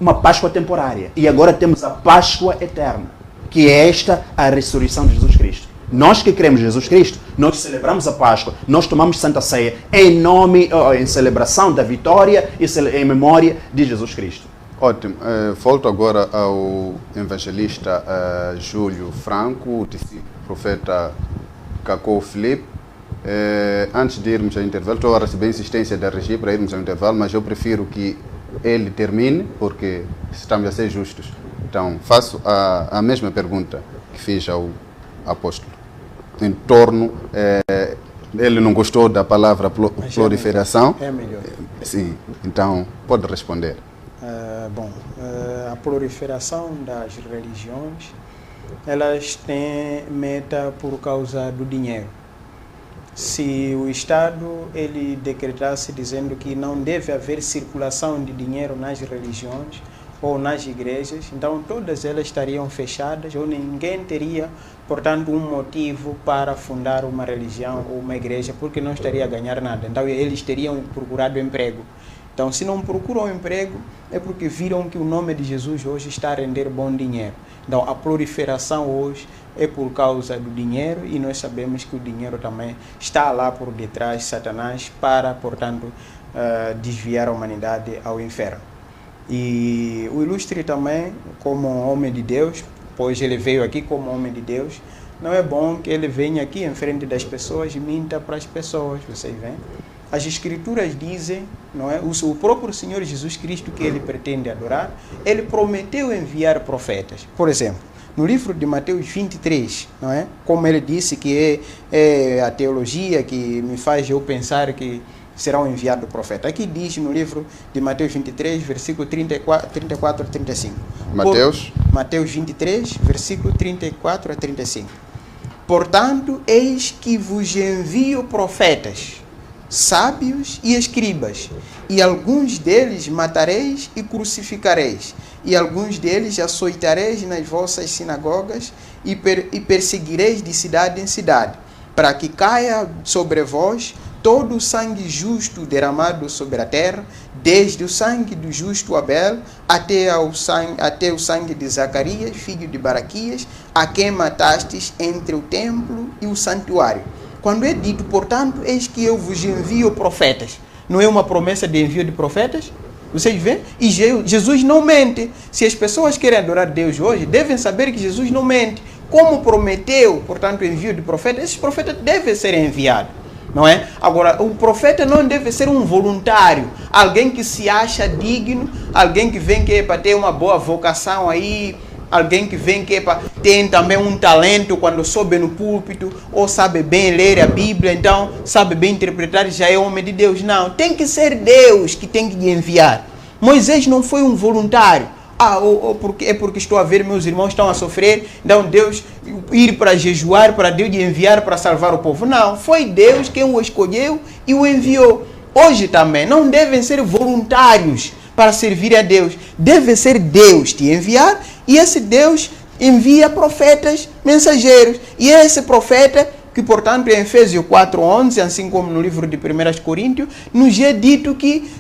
uma Páscoa temporária. E agora temos a Páscoa eterna, que é esta a ressurreição de Jesus Cristo. Nós que cremos em Jesus Cristo, nós celebramos a Páscoa, nós tomamos Santa Ceia em celebração da vitória e em memória de Jesus Cristo. Ótimo. Volto agora ao evangelista Júlio Franco, o profeta Cacô Filipe. Antes de irmos ao intervalo, estou a receber insistência da Regi para irmos ao intervalo, mas eu prefiro que ele termine, porque estamos a ser justos. Então, faço a mesma pergunta que fiz ao apóstolo. Em torno, ele não gostou da palavra proliferação. É melhor. Sim, então pode responder. A proliferação das religiões, elas têm meta por causa do dinheiro. Se o Estado ele decretasse dizendo que não deve haver circulação de dinheiro nas religiões ou nas igrejas, então todas elas estariam fechadas ou ninguém teria, portanto, um motivo para fundar uma religião ou uma igreja, porque não estaria a ganhar nada. Então eles teriam procurado emprego. Então, se não procuram emprego, é porque viram que o nome de Jesus hoje está a render bom dinheiro. Então, a proliferação hoje é por causa do dinheiro, e nós sabemos que o dinheiro também está lá por detrás de Satanás para, portanto, desviar a humanidade ao inferno. E o ilustre também, como homem de Deus, pois ele veio aqui como homem de Deus, não é bom que ele venha aqui em frente das pessoas e minta para as pessoas, vocês veem? As Escrituras dizem, não é? O próprio Senhor Jesus Cristo que ele pretende adorar, ele prometeu enviar profetas. Por exemplo, no livro de Mateus 23, não é? Como ele disse que é a teologia que me faz eu pensar que será enviado profeta. Aqui diz no livro de Mateus 23, versículo 34 a 35. Mateus 23, versículo 34 a 35. Portanto, eis que vos envio profetas, sábios e escribas, e alguns deles matareis e crucificareis, e alguns deles açoitareis nas vossas sinagogas e perseguireis de cidade em cidade, para que caia sobre vós todo o sangue justo derramado sobre a terra, desde o sangue do justo Abel até o sangue de Zacarias, filho de Baraquias, a quem matastes entre o templo e o santuário. Quando é dito, portanto, eis que eu vos envio profetas, não é uma promessa de envio de profetas? Vocês veem? E Jesus não mente. Se as pessoas querem adorar Deus hoje, devem saber que Jesus não mente. Como prometeu, portanto, o envio de profetas, esses profetas devem ser enviados. Não é? Agora, o profeta não deve ser um voluntário, alguém que se acha digno, alguém que vem que é para ter uma boa vocação aí, alguém que vem que é para ter também um talento quando sobe no púlpito, ou sabe bem ler a Bíblia, então sabe bem interpretar, já é homem de Deus. Não, tem que ser Deus que tem que enviar. Moisés não foi um voluntário. Porque estou a ver meus irmãos estão a sofrer, então Deus ir para jejuar, para Deus enviar para salvar o povo. Não, foi Deus quem o escolheu e o enviou. Hoje também não devem ser voluntários para servir a Deus. Deve ser Deus te enviar, e esse Deus envia profetas mensageiros. E esse profeta, que portanto em Efésios 4:11, assim como no livro de 1 Coríntios, nos é dito que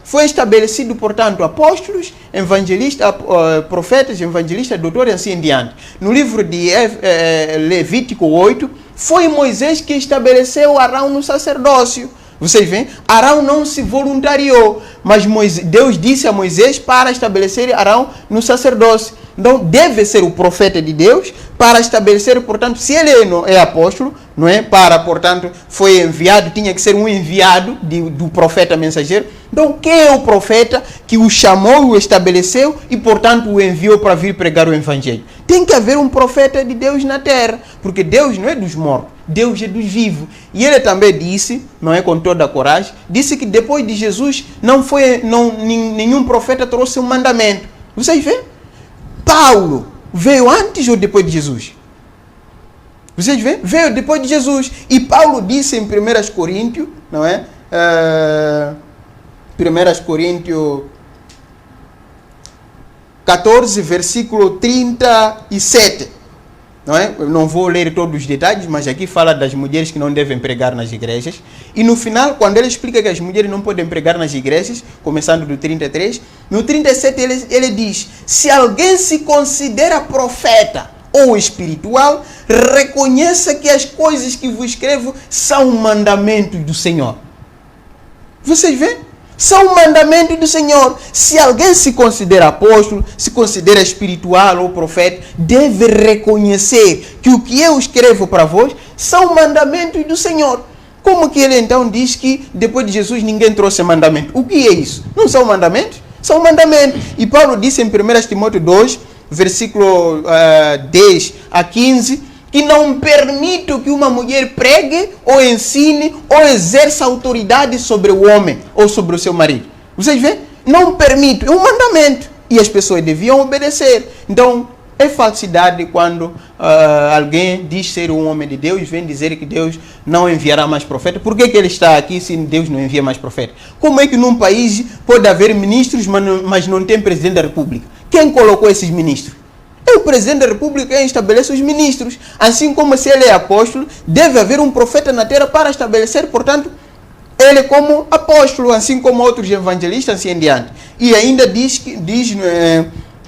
foi estabelecido, portanto, apóstolos, evangelistas, profetas, evangelistas, doutores e assim em diante. No livro de Levítico 8, foi Moisés que estabeleceu Arão no sacerdócio. Vocês veem? Arão não se voluntariou, mas Deus disse a Moisés para estabelecer Arão no sacerdócio. Então, deve ser o profeta de Deus para estabelecer, portanto, se ele não é apóstolo, não é? Portanto, foi enviado, tinha que ser um enviado do profeta mensageiro. Então, quem é o profeta que o chamou, o estabeleceu e, portanto, o enviou para vir pregar o evangelho? Tem que haver um profeta de Deus na terra, porque Deus não é dos mortos, Deus é dos vivos. E ele também disse, não é, com toda a coragem, disse que depois de Jesus nenhum profeta trouxe um mandamento. Vocês veem? Paulo veio antes ou depois de Jesus? Vocês veem? Veio depois de Jesus. E Paulo disse em 1 Coríntios, não é? 1 Coríntios 14, versículo 37. não é? Eu não vou ler todos os detalhes, mas aqui fala das mulheres que não devem pregar nas igrejas. E no final, quando ele explica que as mulheres não podem pregar nas igrejas, começando do 33, no 37 ele diz: se alguém se considera profeta ou espiritual, reconheça que as coisas que vos escrevo são mandamentos do Senhor. Vocês veem? São mandamentos do Senhor. Se alguém se considera apóstolo, se considera espiritual ou profeta, deve reconhecer que o que eu escrevo para vós são mandamentos do Senhor. Como que ele então diz que depois de Jesus ninguém trouxe mandamento? O que é isso? Não são mandamentos? São mandamentos. E Paulo disse em 1 Timóteo 2, versículo 10 a 15, que não permito que uma mulher pregue ou ensine ou exerça autoridade sobre o homem ou sobre o seu marido. Vocês veem? Não permito. É um mandamento. E as pessoas deviam obedecer. Então, é falsidade quando alguém diz ser um homem de Deus e vem dizer que Deus não enviará mais profeta. Por que ele está aqui se Deus não envia mais profeta? Como é que num país pode haver ministros, mas não tem presidente da república? Quem colocou esses ministros? É o presidente da república quem estabelece os ministros. Assim como se ele é apóstolo, deve haver um profeta na terra para estabelecer, portanto, ele como apóstolo, assim como outros evangelistas, assim em diante. E ainda diz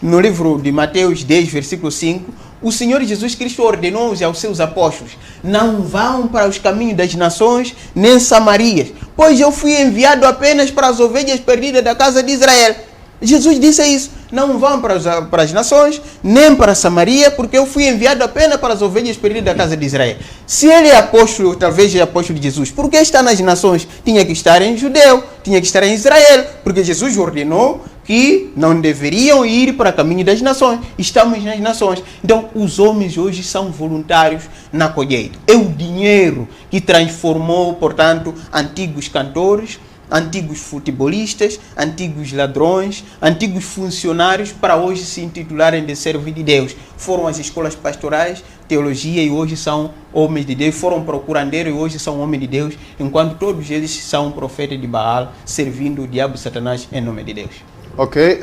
no livro de Mateus 10, versículo 5, o Senhor Jesus Cristo ordenou aos seus apóstolos: não vão para os caminhos das nações, nem Samarias, pois eu fui enviado apenas para as ovelhas perdidas da casa de Israel. Jesus disse isso: não vão para as nações, nem para Samaria, porque eu fui enviado apenas para as ovelhas perdidas da casa de Israel. Se ele é apóstolo, talvez é apóstolo de Jesus, por que está nas nações? Tinha que estar em Judeu, tinha que estar em Israel, porque Jesus ordenou que não deveriam ir para o caminho das nações. Estamos nas nações. Então, os homens hoje são voluntários na colheita. É o dinheiro que transformou, portanto, antigos cantores, antigos futebolistas, antigos ladrões, antigos funcionários para hoje se intitularem de servo de Deus. Foram às escolas pastorais, teologia, e hoje são homens de Deus. Foram procurandeiros e hoje são homens de Deus, enquanto todos eles são profetas de Baal, servindo o diabo Satanás em nome de Deus. Ok,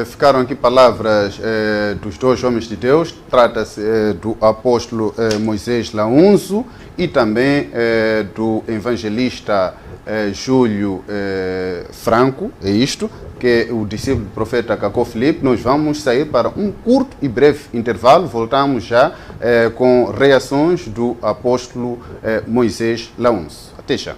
ficaram aqui palavras dos dois homens de Deus. Trata-se do apóstolo Moisés Launzo e também do evangelista Júlio Franco, é isto, que é o discípulo do profeta Cacó Filipe. Nós vamos sair para um curto e breve intervalo. Voltamos já com reações do apóstolo Moisés Launzo. Até já.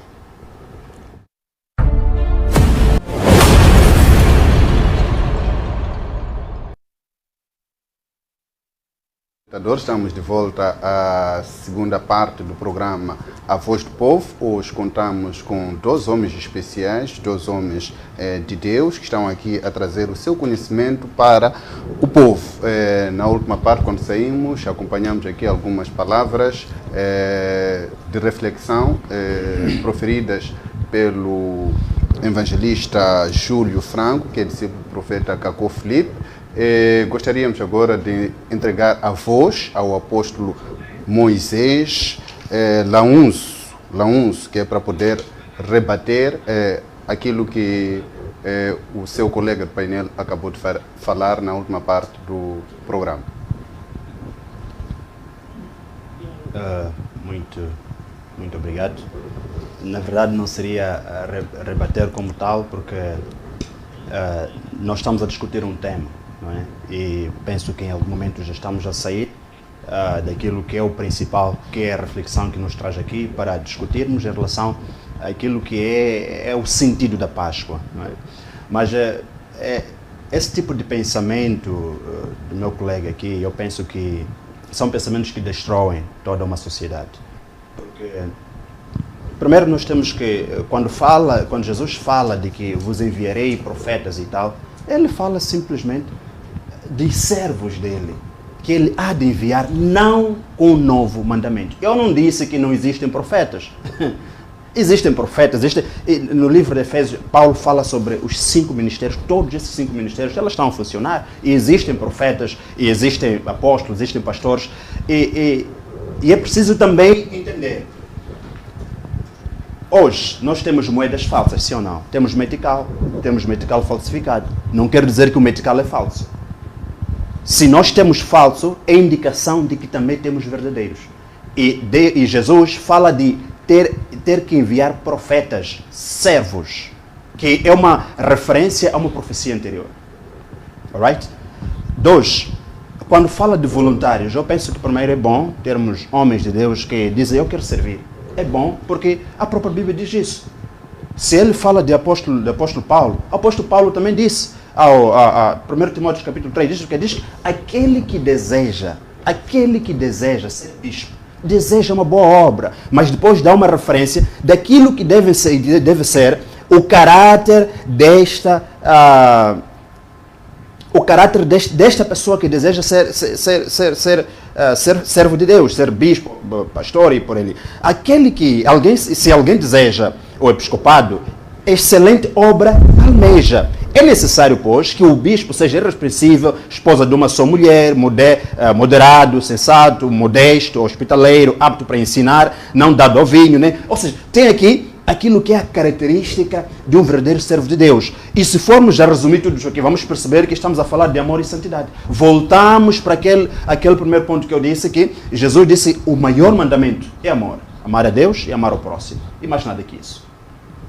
Estamos de volta à segunda parte do programa A Voz do Povo. Hoje contamos com dois homens especiais, dois homens de Deus, que estão aqui a trazer o seu conhecimento para o povo. Na última parte, quando saímos, acompanhamos aqui algumas palavras de reflexão proferidas pelo evangelista Júlio Franco, que é discípulo do profeta Cacó Filipe. Gostaríamos agora de entregar a voz ao apóstolo Moisés Launzo, que é para poder rebater aquilo que o seu colega de painel acabou de falar na última parte do programa. Muito obrigado. Na verdade não seria rebater como tal, porque nós estamos a discutir um tema. Não é? E penso que em algum momento já estamos a sair daquilo que é o principal, que é a reflexão que nos traz aqui para discutirmos em relação àquilo que é o sentido da Páscoa. Não é? Mas esse tipo de pensamento do meu colega aqui, eu penso que são pensamentos que destroem toda uma sociedade. Porque, primeiro, nós temos que, quando Jesus fala de que vos enviarei profetas e tal, ele fala simplesmente de servos dele, que ele há de enviar, não com um novo mandamento. Eu não disse que não existem profetas. Existem profetas. No livro de Efésios, Paulo fala sobre os 5 ministérios. Todos esses 5 ministérios, elas estão a funcionar. E existem profetas, e existem apóstolos, existem pastores. E é preciso também entender. Hoje, nós temos moedas falsas, sim ou não? Temos metical falsificado. Não quer dizer que o metical é falso. Se nós temos falso, é indicação de que também temos verdadeiros. E Jesus fala de ter que enviar profetas, servos, que é uma referência a uma profecia anterior. Alright? 2. Quando fala de voluntários, eu penso que primeiro é bom termos homens de Deus que dizem eu quero servir. É bom porque a própria Bíblia diz isso. Se ele fala de apóstolo Paulo, o apóstolo Paulo também disse, 1 Timóteo capítulo 3, diz que aquele que deseja ser bispo, deseja uma boa obra, mas depois dá uma referência daquilo que deve ser o caráter desta desta pessoa que deseja ser servo de Deus, ser bispo, pastor e por aí. Se alguém deseja o episcopado, excelente obra almeja. É necessário, pois, que o bispo seja irrepreensível, esposa de uma só mulher, moderado, sensato, modesto, hospitaleiro, apto para ensinar, não dado ao vinho, né? Ou seja, tem aqui aquilo que é a característica de um verdadeiro servo de Deus. E se formos a resumir tudo isso aqui, vamos perceber que estamos a falar de amor e santidade. Voltamos para aquele primeiro ponto que eu disse, que Jesus disse o maior mandamento é amor. Amar a Deus e amar o próximo. E mais nada que isso.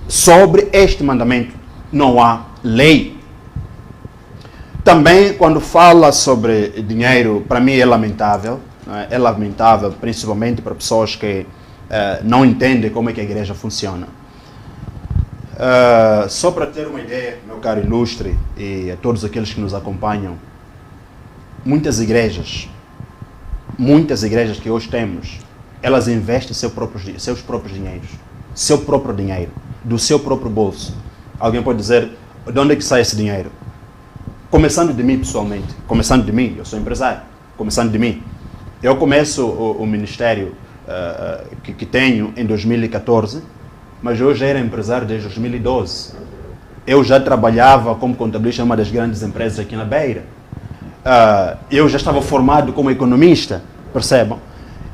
Sobre este mandamento não há lei. Também, quando fala sobre dinheiro, para mim é lamentável. É lamentável, principalmente para pessoas que não entendem como é que a igreja funciona. Só para ter uma ideia, meu caro ilustre, e a todos aqueles que nos acompanham, muitas igrejas que hoje temos, elas investem seus próprios dinheiros, seu próprio dinheiro, do seu próprio bolso. Alguém pode dizer, de onde é que sai esse dinheiro? Começando de mim pessoalmente, começando de mim, eu sou empresário, começando de mim. Eu começo o ministério que tenho em 2014, mas eu já era empresário desde 2012. Eu já trabalhava como contabilista em uma das grandes empresas aqui na Beira. Eu já estava formado como economista, percebam?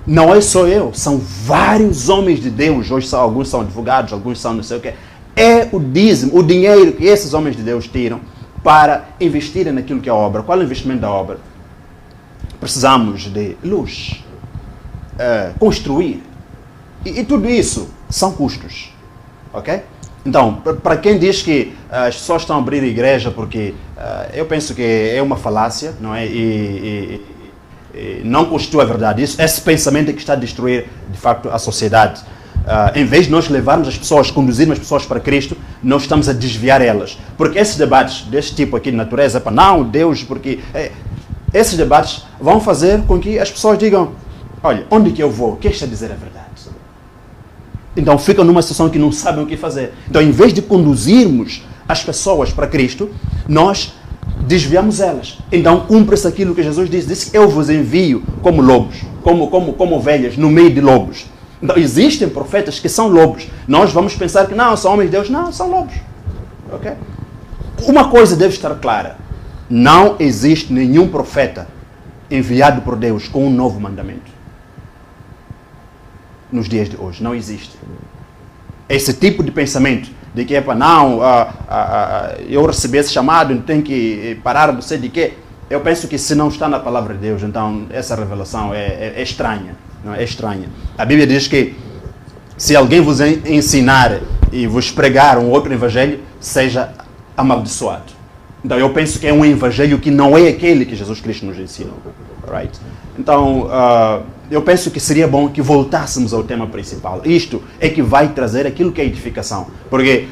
Não é só eu, são vários homens de Deus. Hoje alguns são advogados, alguns são não sei o quê. É o dízimo, o dinheiro que esses homens de Deus tiram para investirem naquilo que é a obra. Qual é o investimento da obra? Precisamos de luz, construir. E tudo isso são custos. Ok? Então, para quem diz que as pessoas estão a abrir a igreja porque eu penso que é uma falácia, não é? E não constitui a verdade. Esse pensamento é que está a destruir, de facto, a sociedade. Em vez de nós levarmos as pessoas, conduzirmos as pessoas para Cristo, nós estamos a desviar elas. Porque esses debates deste tipo aqui de natureza, não, Deus, porque... esses debates vão fazer com que as pessoas digam, olha, onde que eu vou? Quem está a dizer a verdade? Então ficam numa situação que não sabem o que fazer. Então, em vez de conduzirmos as pessoas para Cristo, nós desviamos elas. Então cumpre-se aquilo que Jesus disse que eu vos envio como lobos, como ovelhas no meio de lobos. Então existem profetas que são lobos. Nós vamos pensar que não, são homens de Deus. Não, são lobos. Ok? Uma coisa deve estar clara. Não existe nenhum profeta enviado por Deus com um novo mandamento. Nos dias de hoje, não existe. Esse tipo de pensamento de que eu recebi esse chamado, tenho que parar de ser de quê? Eu penso que se não está na palavra de Deus, então essa revelação é estranha. Não é estranha. A Bíblia diz que se alguém vos ensinar e vos pregar um outro evangelho, seja amaldiçoado. Então eu penso que é um evangelho que não é aquele que Jesus Cristo nos ensinou. Right? Então eu penso que seria bom que voltássemos ao tema principal. Isto é que vai trazer aquilo que é edificação. Porque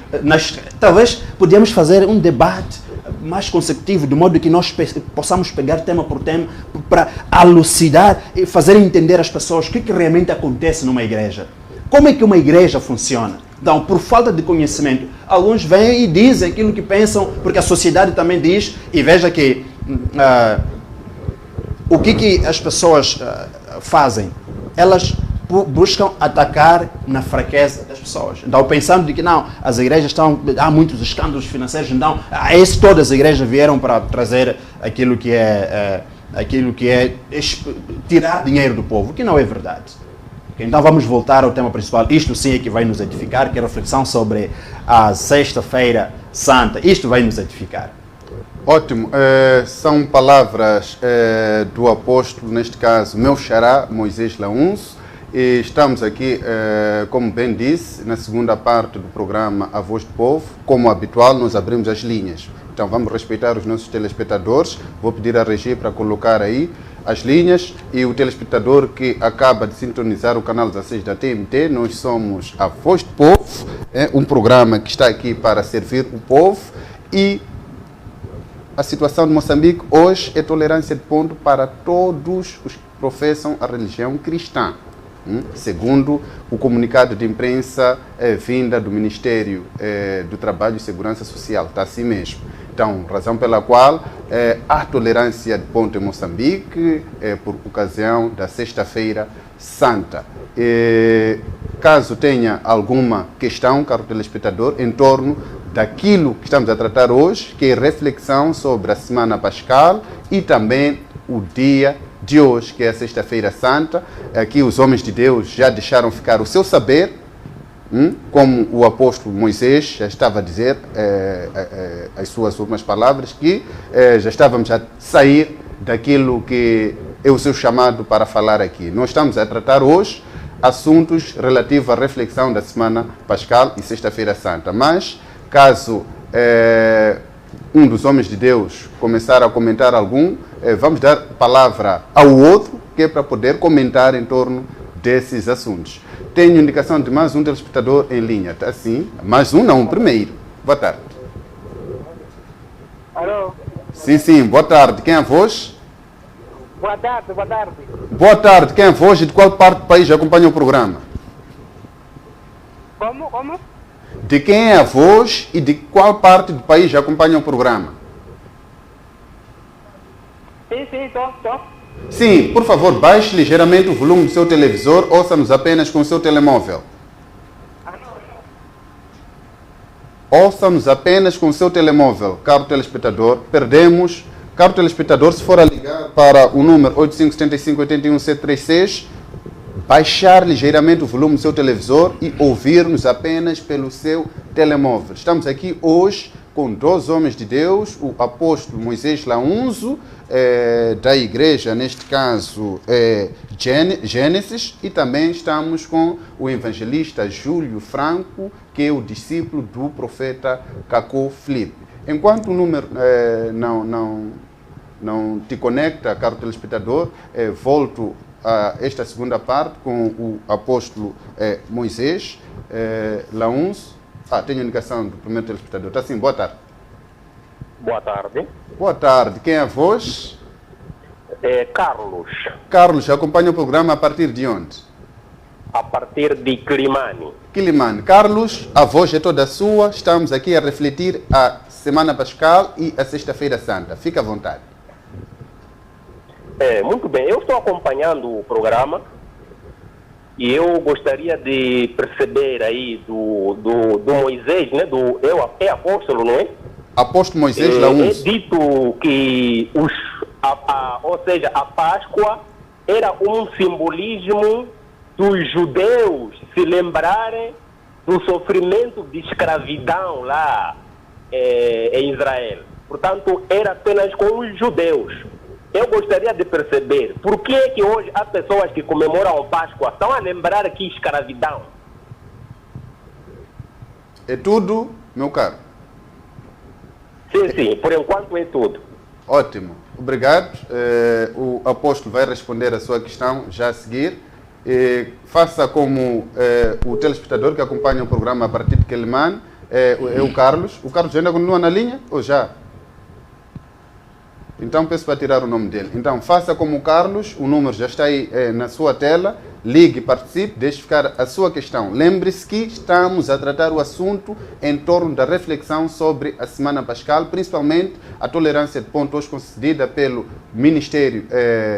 talvez podíamos fazer um debate mais consecutivo, de modo que nós possamos pegar tema por tema para elucidar e fazer entender às pessoas o que realmente acontece numa igreja. Como é que uma igreja funciona? Então, por falta de conhecimento, alguns vêm e dizem aquilo que pensam, porque a sociedade também diz, e veja que o que as pessoas fazem? Elas buscam atacar na fraqueza das pessoas. Então, pensando de que não, as igrejas há muitos escândalos financeiros, então, todas as igrejas vieram para trazer aquilo que é tirar dinheiro do povo, que não é verdade. Então vamos voltar ao tema principal. Isto sim é que vai nos edificar, que é a reflexão sobre a Sexta-feira Santa. Isto vai nos edificar. Ótimo. São palavras do apóstolo, neste caso, meu xará, Moisés Launço. E estamos aqui, como bem disse, na segunda parte do programa A Voz do Povo. Como habitual, nós abrimos as linhas. Então vamos respeitar os nossos telespectadores. Vou pedir à Regi para colocar aí as linhas, e o telespectador que acaba de sintonizar o canal 16 da TMT, nós somos A Voz do Povo, um programa que está aqui para servir o povo, e a situação de Moçambique hoje é tolerância de ponto para todos os que professam a religião cristã. Segundo o comunicado de imprensa vinda do Ministério do Trabalho e Segurança Social, está assim mesmo. Então, razão pela qual há tolerância de ponto em Moçambique por ocasião da Sexta-feira Santa. Caso tenha alguma questão, caro telespectador, em torno daquilo que estamos a tratar hoje, que é reflexão sobre a Semana Pascal e também o dia de hoje, que é a Sexta-feira Santa. Aqui os homens de Deus já deixaram ficar o seu saber, como o apóstolo Moisés já estava a dizer as suas últimas palavras, que já estávamos a sair daquilo que é o seu chamado para falar aqui. Nós estamos a tratar hoje assuntos relativos à reflexão da Semana Pascal e Sexta-feira Santa, mas caso um dos homens de Deus começar a comentar algum, vamos dar palavra ao outro, que é para poder comentar em torno desses assuntos. Tenho indicação de mais um telespectador em linha, tá? Sim, mais um não, o primeiro. Boa tarde. Alô? Sim, boa tarde. Quem é a voz? Boa tarde, boa tarde. Boa tarde. Quem é a voz e de qual parte do país acompanha o programa? Como? De quem é a voz e de qual parte do país acompanha o programa? Sim, tô. Sim, por favor, baixe ligeiramente o volume do seu televisor, ouça-nos apenas com o seu telemóvel. Ouça-nos apenas com o seu telemóvel, caro telespectador. Perdemos. Caro telespectador, se for a ligar para o número 8575-81736, baixar ligeiramente o volume do seu televisor e ouvir-nos apenas pelo seu telemóvel. Estamos aqui hoje com dois homens de Deus, o apóstolo Moisés Launço, da igreja, neste caso Gênesis, e também estamos com o evangelista Júlio Franco, que é o discípulo do profeta Cacó Filipe. Enquanto o número não te conecta, caro telespectador, volto a esta segunda parte com o apóstolo Moisés Launço. Tenho indicação do primeiro telespectador. Está sim, boa tarde. Boa tarde. Boa tarde. Quem é a voz? Carlos. Carlos, acompanha o programa a partir de onde? A partir de Quilimane. Quilimane. Carlos, a voz é toda sua. Estamos aqui a refletir a Semana Pascal e a Sexta-feira Santa. Fica à vontade. Muito bem. Eu estou acompanhando o programa e eu gostaria de perceber aí do Moisés, né? É apóstolo, não é? Apóstolo Moisés Launço. É dito que ou seja, a Páscoa era um simbolismo dos judeus se lembrarem do sofrimento de escravidão lá em Israel. Portanto, era apenas com os judeus. Eu gostaria de perceber por que é que hoje as pessoas que comemoram a Páscoa estão a lembrar aqui escravidão. É tudo, meu caro? Sim, por enquanto é tudo. Ótimo, obrigado. O apóstolo vai responder a sua questão já a seguir. Faça como o telespectador que acompanha o programa a partir de Quilimane, é o Carlos. O Carlos ainda continua na linha ou já? Então peço para tirar o nome dele. Então faça como o Carlos, o número já está aí na sua tela. Ligue, participe, deixe ficar a sua questão. Lembre-se que estamos a tratar o assunto em torno da reflexão sobre a Semana Pascal, principalmente a tolerância de ponto hoje concedida pelo Ministério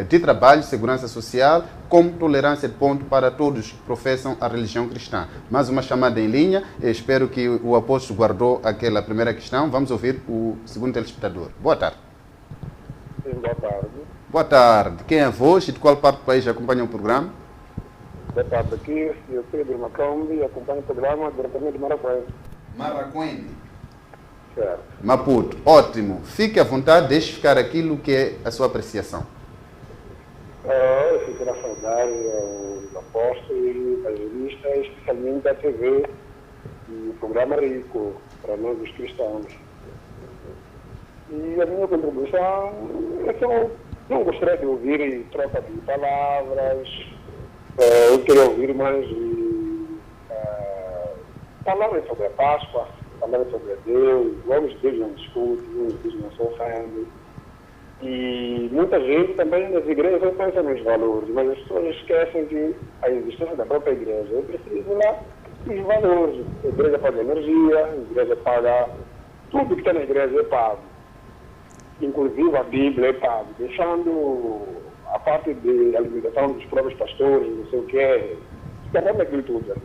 de Trabalho e Segurança Social, como tolerância de ponto para todos que professam a religião cristã. Mais uma chamada em linha. Espero que o apóstolo guardou aquela primeira questão. Vamos ouvir o segundo telespectador. Boa tarde. Sim, boa tarde. Boa tarde. Quem é a voz e de qual parte do país acompanha o programa? Boa tarde. Aqui eu Pedro Macombi e acompanho o programa diretamente de Maracuene. Maracuene. Certo. Maputo, ótimo. Fique à vontade, deixe ficar aquilo que é a sua apreciação. Eu fico a saudar aos apóstolos, às revistas, especialmente da TV, e o programa rico para nós os cristãos. E a minha contribuição é que eu não gostaria de ouvir troca de palavras, eu queria ouvir mais palavras sobre a Páscoa, palavras sobre Deus, logo os Deus não discutem, os Deus não se ofendem. E muita gente também nas igrejas pensa nos valores, mas as pessoas esquecem que a existência da própria igreja é preciso lá os valores. A igreja paga energia, a igreja paga tudo que está na igreja é pago. Inclusive a Bíblia é pago, deixando a parte de alimentação dos próprios pastores, não sei o que é, derrama aquilo tudo ali.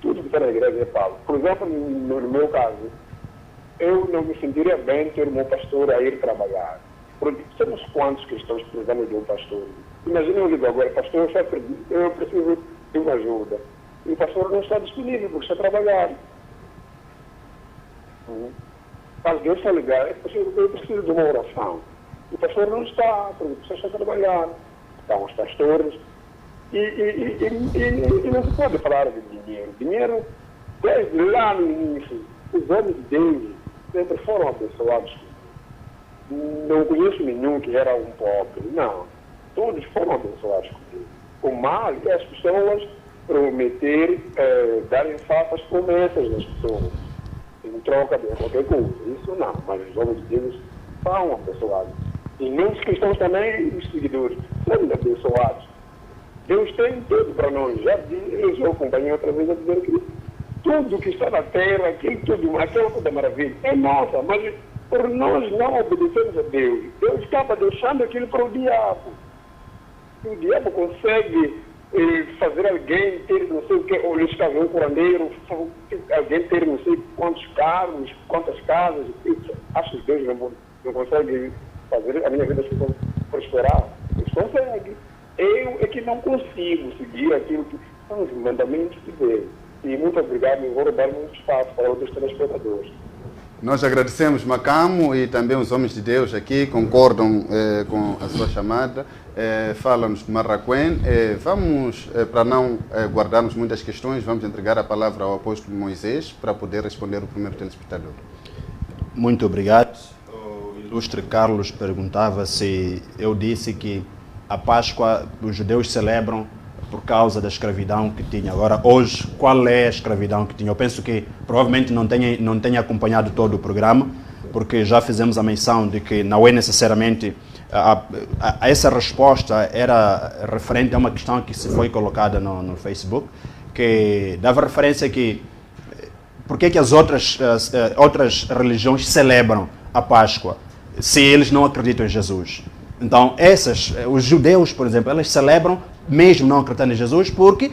Tudo que está na igreja é pago. Por exemplo, no meu caso, eu não me sentiria bem ter o meu pastor a ir trabalhar. Porque somos quantos cristãos precisamos de um pastor? Imagina eu digo agora, pastor, eu preciso de uma ajuda. E o pastor não está disponível porque está trabalhando. Alguém está ligado, eu preciso de uma oração. E o pastor não está, porque o pastor está trabalhando. Estão os pastores. E não se pode falar de dinheiro. Dinheiro, desde lá no início, os homens de Deus sempre foram abençoados. Não conheço nenhum que era um pobre, não. Todos foram abençoados com Deus. O mal é as pessoas prometer, darem falsas promessas às pessoas, em troca de qualquer coisa. Isso não, mas os homens de Deus são abençoados. E muitos cristãos também, os seguidores, são abençoados. Deus tem tudo para nós. Já eu acompanhei outra vez a dizer que tudo que está na terra, aquela coisa maravilha, é nossa, mas por nós não obedecemos a Deus. Deus acaba deixando aquilo para o diabo. O diabo consegue fazer alguém ter não sei o que, ou eles um curandeiro, alguém ter não sei quantos carros, quantas casas. Acho que Deus não consegue fazer a minha vida prosperar. Deus consegue. Eu é que não consigo seguir aquilo que são os mandamentos de Deus. E muito obrigado, eu vou dar muito espaço para outros telespectadores. Nós agradecemos Macamo e também os homens de Deus aqui, concordam com a sua chamada, falam-nos de Marraquém. Vamos, para não guardarmos muitas questões, vamos entregar a palavra ao apóstolo Moisés para poder responder o primeiro telespectador. Muito obrigado. O ilustre Carlos perguntava se eu disse que a Páscoa os judeus celebram por causa da escravidão que tinha. Agora, hoje, qual é a escravidão que tinha? Eu penso que provavelmente não tenha acompanhado todo o programa, porque já fizemos a menção de que não é necessariamente... essa resposta era referente a uma questão que se foi colocada no Facebook, que dava referência que por que as outras religiões celebram a Páscoa se eles não acreditam em Jesus. Então, os judeus, por exemplo, eles celebram mesmo não acreditando em Jesus, porque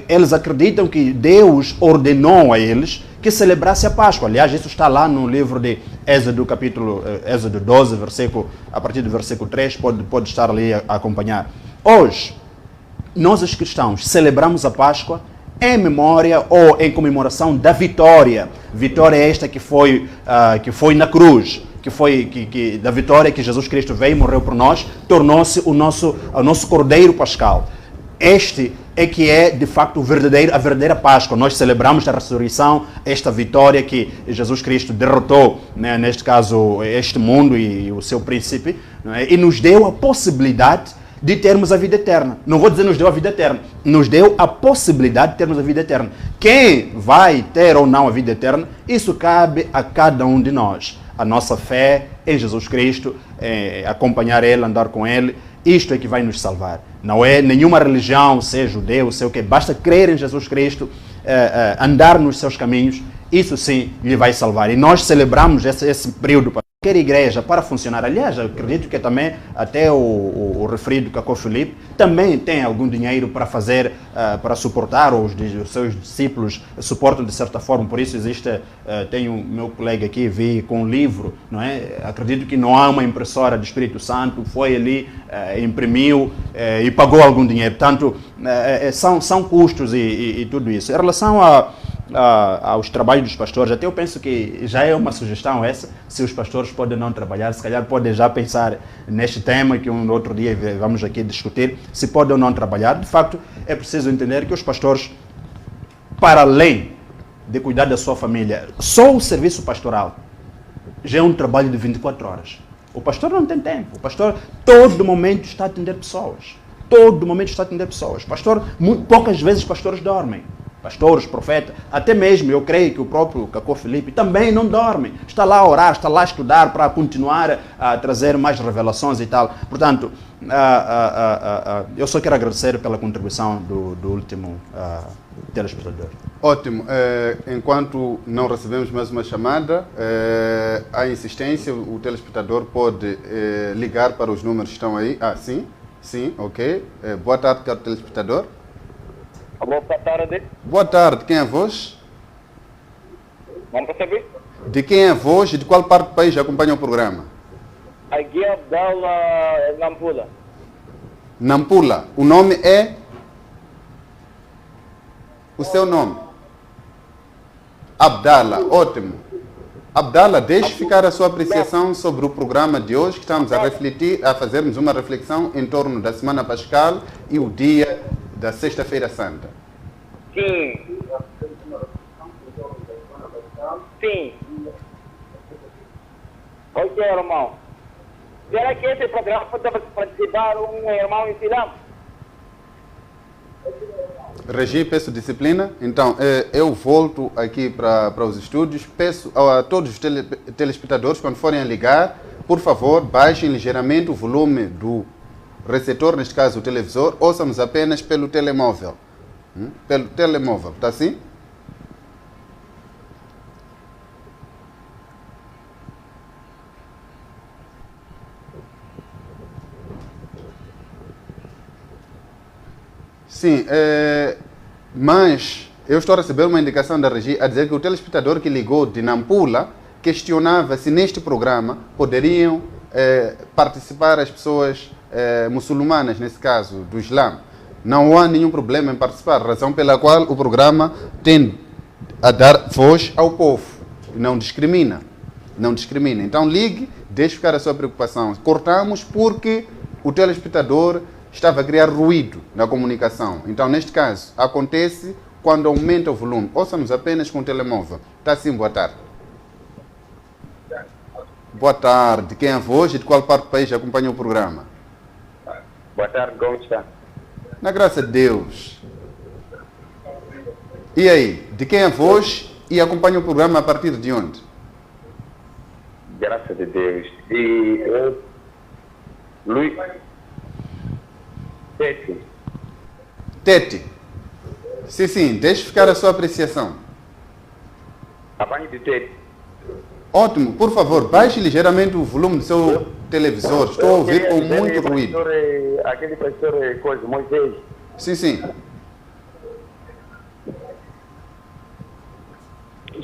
eles acreditam que Deus ordenou a eles que celebrasse a Páscoa. Aliás, isso está lá no livro de Êxodo, Êxodo 12, a partir do versículo 3, pode estar ali a acompanhar. Hoje, nós os cristãos celebramos a Páscoa em memória ou em comemoração da vitória. Vitória esta que foi na cruz. Da vitória que Jesus Cristo veio e morreu por nós, tornou-se o nosso Cordeiro Pascal. Este é que é, de facto, a verdadeira Páscoa. Nós celebramos a ressurreição, esta vitória que Jesus Cristo derrotou, né, neste caso, este mundo e o seu príncipe, né, e nos deu a possibilidade de termos a vida eterna. Não vou dizer nos deu a vida eterna, nos deu a possibilidade de termos a vida eterna. Quem vai ter ou não a vida eterna, isso cabe a cada um de nós. A nossa fé em Jesus Cristo, acompanhar Ele, andar com Ele, isto é que vai nos salvar. Não é nenhuma religião, seja judeu, seja o que, basta crer em Jesus Cristo, andar nos seus caminhos, isso sim lhe vai salvar. E nós celebramos esse período para qualquer igreja para funcionar. Aliás, eu acredito que também até o referido Cacó Filipe também tem algum dinheiro para fazer, para suportar, ou os seus discípulos suportam de certa forma. Por isso tenho meu colega aqui, vi com um livro, não é? Acredito que não há uma impressora do Espírito Santo, foi ali, imprimiu e pagou algum dinheiro. Portanto, são custos e tudo isso. Em relação aos trabalhos dos pastores, até eu penso que já é uma sugestão essa, se os pastores podem não trabalhar, se calhar podem já pensar neste tema que um outro dia vamos aqui discutir, se podem ou não trabalhar. De facto, é preciso entender que os pastores, para além de cuidar da sua família, só o serviço pastoral já é um trabalho de 24 horas. O pastor não tem tempo, o pastor todo momento está a atender pessoas. Todo momento está a atender pessoas. Pastor, poucas vezes pastores dormem. Pastores, profetas, até mesmo eu creio que o próprio Cacó Filipe também não dorme. Está lá a orar, está lá a estudar para continuar a trazer mais revelações e tal. Portanto, eu só quero agradecer pela contribuição do último telespectador. Ótimo. Enquanto não recebemos mais uma chamada, à insistência, o telespectador pode ligar para os números que estão aí. Sim. Sim, ok. Boa tarde, caro telespectador. Alô, boa tarde. Boa tarde, quem é a voz? Vamos perceber? De quem é a voz e de qual parte do país acompanha o programa? Aqui é Abdala Nampula. Nampula. O nome é? O seu nome? Abdala, ótimo. Abdala, deixe ficar a sua apreciação sobre o programa de hoje, que estamos a refletir, a fazermos uma reflexão em torno da Semana Pascal e o dia da Sexta-feira Santa. Sim. Sim. Ok, irmão. Será que esse programa pode participar um irmão em Silão? Regi, peço disciplina. Então, eu volto aqui para os estúdios. Peço a todos os telespectadores, quando forem a ligar, por favor, baixem ligeiramente o volume do receptor, neste caso o televisor, ouçamos apenas pelo telemóvel. Pelo telemóvel, está assim? Sim, mas eu estou a receber uma indicação da Regi a dizer que o telespectador que ligou de Nampula questionava se neste programa poderiam participar as pessoas muçulmanas, nesse caso, do Islã. Não há nenhum problema em participar, razão pela qual o programa tende a dar voz ao povo, não discrimina. Não discrimina. Então ligue, deixe ficar a sua preocupação. Cortamos porque o telespectador estava a criar ruído na comunicação. Então, neste caso, acontece quando aumenta o volume. Ouça-nos apenas com o telemóvel. Está sim, boa tarde. Boa tarde. Quem é a voz e de qual parte do país acompanha o programa? Boa tarde, como está? Na graça de Deus. E aí, de quem é a voz e acompanha o programa a partir de onde? Graças a Deus. E eu... Luiz... Tete. Sim, deixe ficar a sua apreciação. Apanho de Tete. Ótimo, por favor, baixe ligeiramente o volume do seu televisor. Estou a ouvir com muito ruído. Aquele pastor coisa, Moisés. Sim.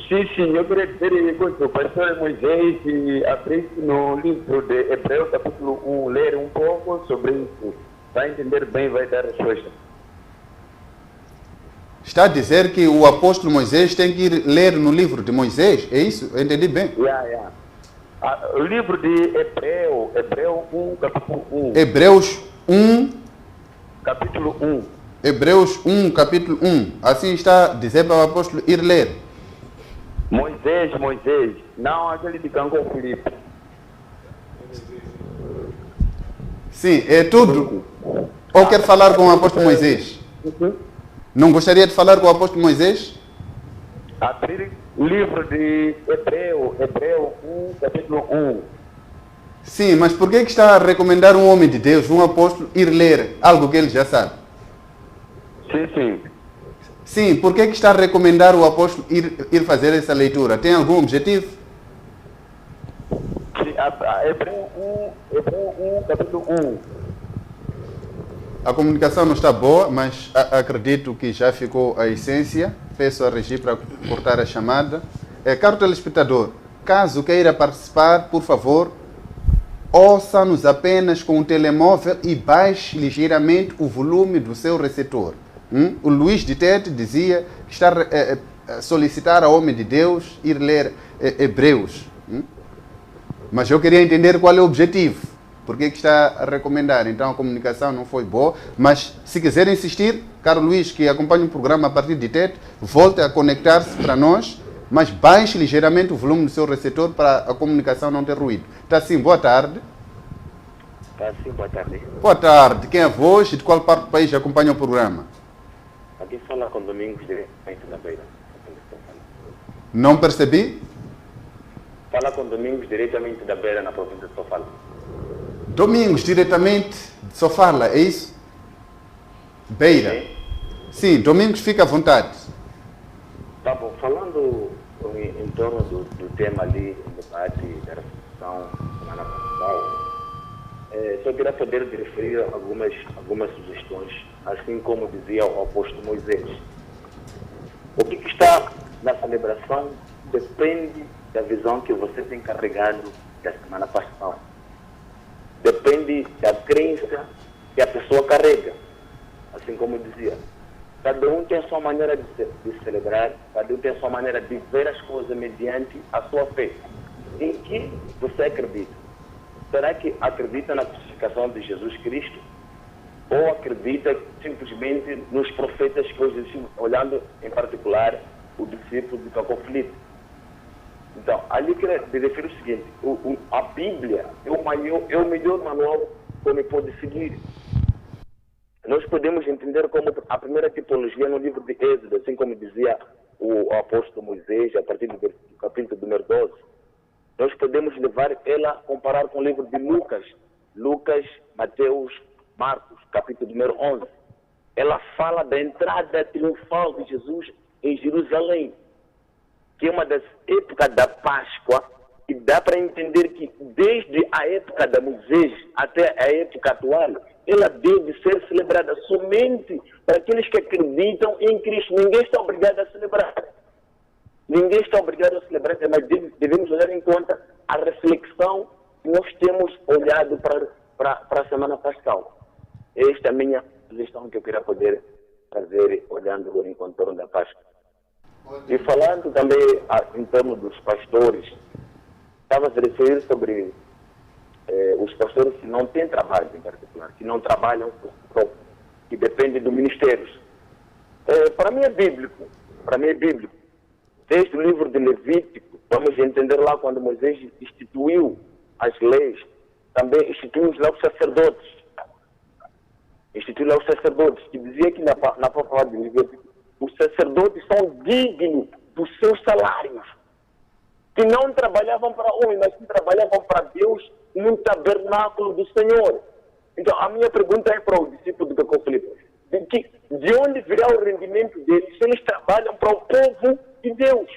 Sim, eu queria dizer coisa, o pastor Moisés abriu no livro de Hebreus, capítulo 1, ler um pouco sobre isso. Vai entender bem, vai dar resposta. Está a dizer que o apóstolo Moisés tem que ir ler no livro de Moisés? É isso? Eu entendi bem? O livro de Hebreu 1, capítulo 1. Hebreus 1, capítulo 1. Hebreus 1, capítulo 1. Assim está a dizer para o apóstolo ir ler. Moisés, não aquele de Cangô Filipe. Sim, é tudo. Ou quer falar com o apóstolo Moisés? Não gostaria de falar com o apóstolo Moisés? Abrir o livro de Hebreu 1, capítulo 1. Sim, mas por que está a recomendar um homem de Deus, um apóstolo, ir ler algo que ele já sabe? Sim. Sim, por que está a recomendar o apóstolo ir fazer essa leitura? Tem algum objetivo? Hebreu 1, capítulo 1. A comunicação não está boa, mas acredito que já ficou a essência. Peço a Regi para cortar a chamada. Caro telespectador, caso queira participar, por favor, ouça-nos apenas com o telemóvel e baixe ligeiramente o volume do seu receptor. O Luís de Tete dizia que está solicitar ao homem de Deus ir ler Hebreus. Mas eu queria entender qual é o objetivo. Por que está a recomendar? Então a comunicação não foi boa. Mas se quiser insistir, caro Luís, que acompanha o programa a partir de Tete, volte a conectar-se para nós, mas baixe ligeiramente o volume do seu receptor para a comunicação não ter ruído. Está sim, boa tarde. Tá sim, boa tarde. Boa tarde. Quem é a voz e de qual parte do país acompanha o programa? Aqui fala com Domingos, diretamente da Beira. Não percebi? Fala com Domingos, diretamente da Beira, na província de Sofala. Domingos, diretamente de Sofala, é isso? Beira. Sim, Domingos, fica à vontade. Tá bom, falando em torno do tema ali, em debate da reflexão semana passada, só queria poder referir algumas sugestões, assim como dizia o apóstolo Moisés. O que está na celebração depende da visão que você tem carregado da semana passada. Depende da crença que a pessoa carrega. Assim como eu dizia, cada um tem a sua maneira de celebrar, cada um tem a sua maneira de ver as coisas mediante a sua fé. Em que você acredita? Será que acredita na crucificação de Jesus Cristo? Ou acredita simplesmente nos profetas que hoje existem, olhando em particular o discípulo de Cacó Filipe? Então, ali eu queria dizer o seguinte, a Bíblia é o melhor manual que me pode seguir. Nós podemos entender como a primeira tipologia no livro de Êxodo, assim como dizia o apóstolo Moisés, a partir do capítulo número 12, nós podemos levar ela a comparar com o livro de Lucas, Mateus, Marcos, capítulo número 11. Ela fala da entrada triunfal de Jesus em Jerusalém, que é uma das épocas da Páscoa, e dá para entender que desde a época da Moisés até a época atual, ela deve ser celebrada somente para aqueles que acreditam em Cristo. Ninguém está obrigado a celebrar. Ninguém está obrigado a celebrar, mas devemos levar em conta a reflexão que nós temos olhado para a Semana Pascal. Esta é a minha sugestão que eu queria poder fazer olhando em contorno da Páscoa. E falando também em termos dos pastores, estava a se referir sobre os pastores que não têm trabalho em particular, que não trabalham por si próprios, que dependem do ministério. Para mim é bíblico. Desde o livro de Levítico, vamos entender lá quando Moisés instituiu as leis, também instituímos lá os sacerdotes. Instituiu lá os sacerdotes, que dizia que na própria palavra de Levítico, os sacerdotes são dignos dos seus salários, que não trabalhavam para homem, mas que trabalhavam para Deus no tabernáculo do Senhor. Então, a minha pergunta é para o discípulo do Cacó Filipe: de onde virá o rendimento deles se eles trabalham para o povo de Deus?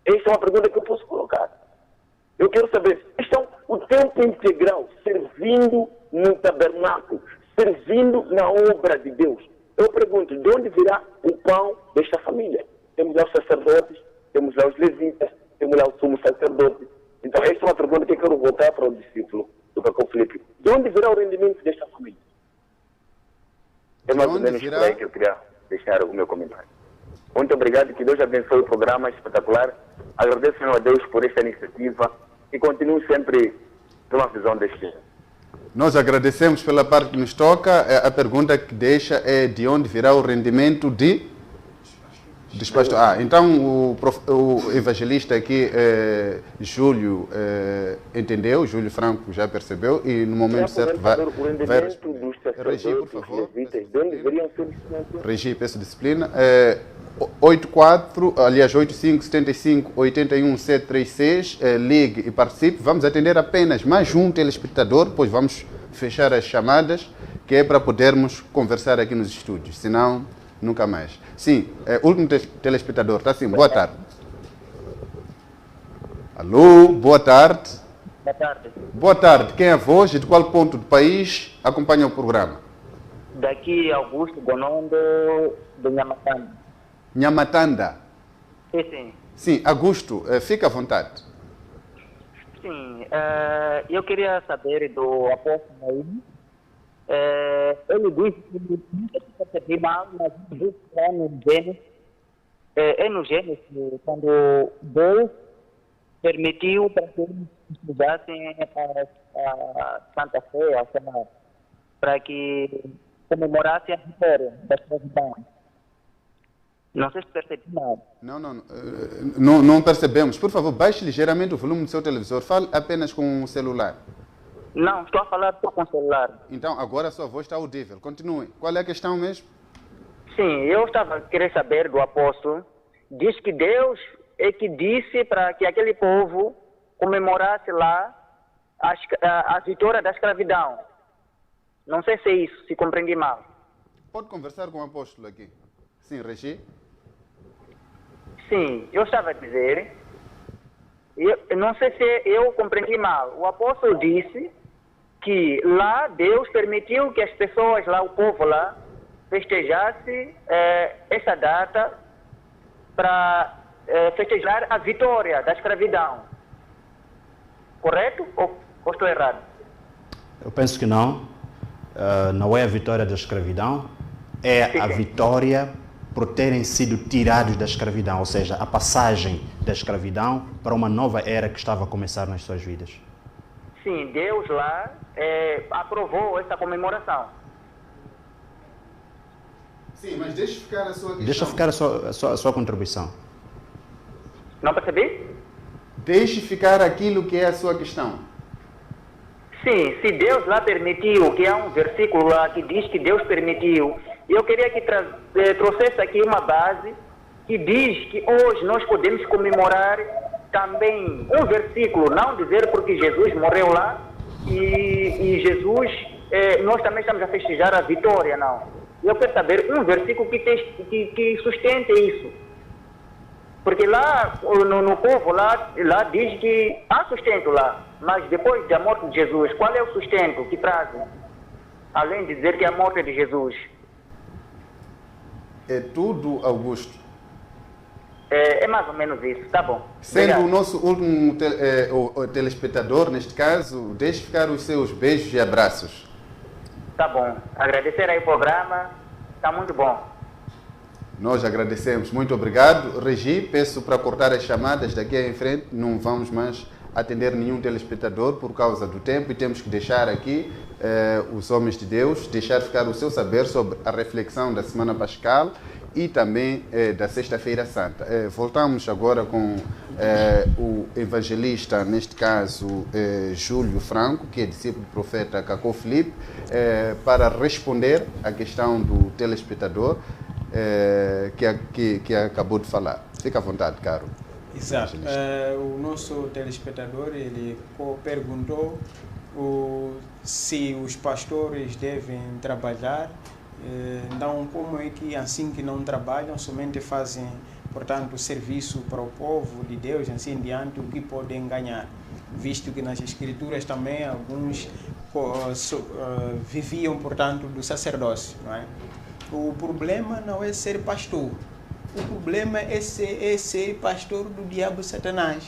Essa é uma pergunta que eu posso colocar. Eu quero saber, estão o tempo integral servindo no tabernáculo, servindo na obra de Deus. Eu pergunto, de onde virá o pão desta família? Temos lá os sacerdotes, temos lá os levitas, temos lá o sumo sacerdote. Então, essa é uma pergunta que eu quero voltar para o discípulo do Cacó Filipe. De onde virá o rendimento desta família? É mais ou menos por aí que eu queria deixar o meu comentário. Muito obrigado, que Deus abençoe o programa espetacular. Agradeço a Deus por esta iniciativa e continuo sempre com uma visão deste ano. Nós agradecemos pela parte que nos toca. A pergunta que deixa é de onde virá o rendimento dos pastores. Então o evangelista aqui, Júlio, entendeu, Júlio Franco já percebeu e no momento certo vai Regi, por favor. Regi, peço disciplina. 85-75-81-736, ligue e participe. Vamos atender apenas mais um telespectador, depois vamos fechar as chamadas, que é para podermos conversar aqui nos estúdios, senão nunca mais. Sim, último telespectador, está sim, boa tarde. Alô, boa tarde. Boa tarde. Boa tarde, quem é a voz e de qual ponto do país acompanha o programa? Daqui Augusto Gonondo, do Nhamatanda. Nhamatanda? Sim. Sim, Augusto, fica à vontade. Sim, eu queria saber do apóstolo aí. Ele disse que nunca se percebeu mal, mas disse lá no Gênesis, é no Gênesis, quando Deus permitiu para que eles estudassem a Santa Fé, para que comemorassem a vitória da escravidão. Não sei se percebi nada. Não percebemos. Por favor, baixe ligeiramente o volume do seu televisor. Fale apenas com o celular. Não, estou a falar só com o celular. Então, agora a sua voz está audível. Continue. Qual é a questão mesmo? Sim, eu estava querendo saber do apóstolo. Diz que Deus é que disse para que aquele povo comemorasse lá a vitória da escravidão. Não sei se é isso, se compreendi mal. Pode conversar com o apóstolo aqui. Sim, Regi? Sim, eu estava a dizer, eu não sei se eu compreendi mal. O apóstolo disse que lá Deus permitiu que as pessoas lá, o povo lá, festejasse essa data para festejar a vitória da escravidão. Correto ou estou errado? Eu penso que não. Não é a vitória da escravidão, é a vitória por terem sido tirados da escravidão, ou seja, a passagem da escravidão para uma nova era que estava a começar nas suas vidas. Sim, Deus lá aprovou essa comemoração. Sim, mas deixe ficar a sua questão. Deixa ficar a sua contribuição. Não percebi? Deixe ficar aquilo que é a sua questão. Sim, se Deus lá permitiu, que há um versículo lá que diz que Deus permitiu, eu queria que trouxesse aqui uma base que diz que hoje nós podemos comemorar também um versículo, não dizer porque Jesus morreu lá e Jesus, nós também estamos a festejar a vitória, não. Eu quero saber um versículo que sustente isso. Porque lá no povo, lá diz que há sustento lá, mas depois da morte de Jesus, qual é o sustento que trazem? Além de dizer que é a morte de Jesus. É tudo, Augusto. É mais ou menos isso, tá bom. Sendo Obrigado. o nosso último o telespectador, neste caso, deixe ficar os seus beijos e abraços. Tá bom. Agradecer aí o programa, tá muito bom. Nós agradecemos. Muito obrigado. Regi, peço para cortar as chamadas daqui em frente. Não vamos mais atender nenhum telespectador por causa do tempo e temos que deixar aqui os homens de Deus, deixar ficar o seu saber sobre a reflexão da Semana Pascal e também da Sexta-feira Santa. Voltamos agora com o evangelista, neste caso Júlio Franco, que é discípulo do profeta Cacó Filipe, para responder à questão do telespectador que acabou de falar. Fica à vontade, caro. Exato. O nosso telespectador, ele perguntou se os pastores devem trabalhar. Então, como é que assim que não trabalham, somente fazem, portanto, serviço para o povo de Deus, assim em diante, o que podem ganhar? Visto que nas escrituras também alguns viviam, portanto, do sacerdócio, não é? O problema não é ser pastor. O problema é ser pastor do diabo Satanás.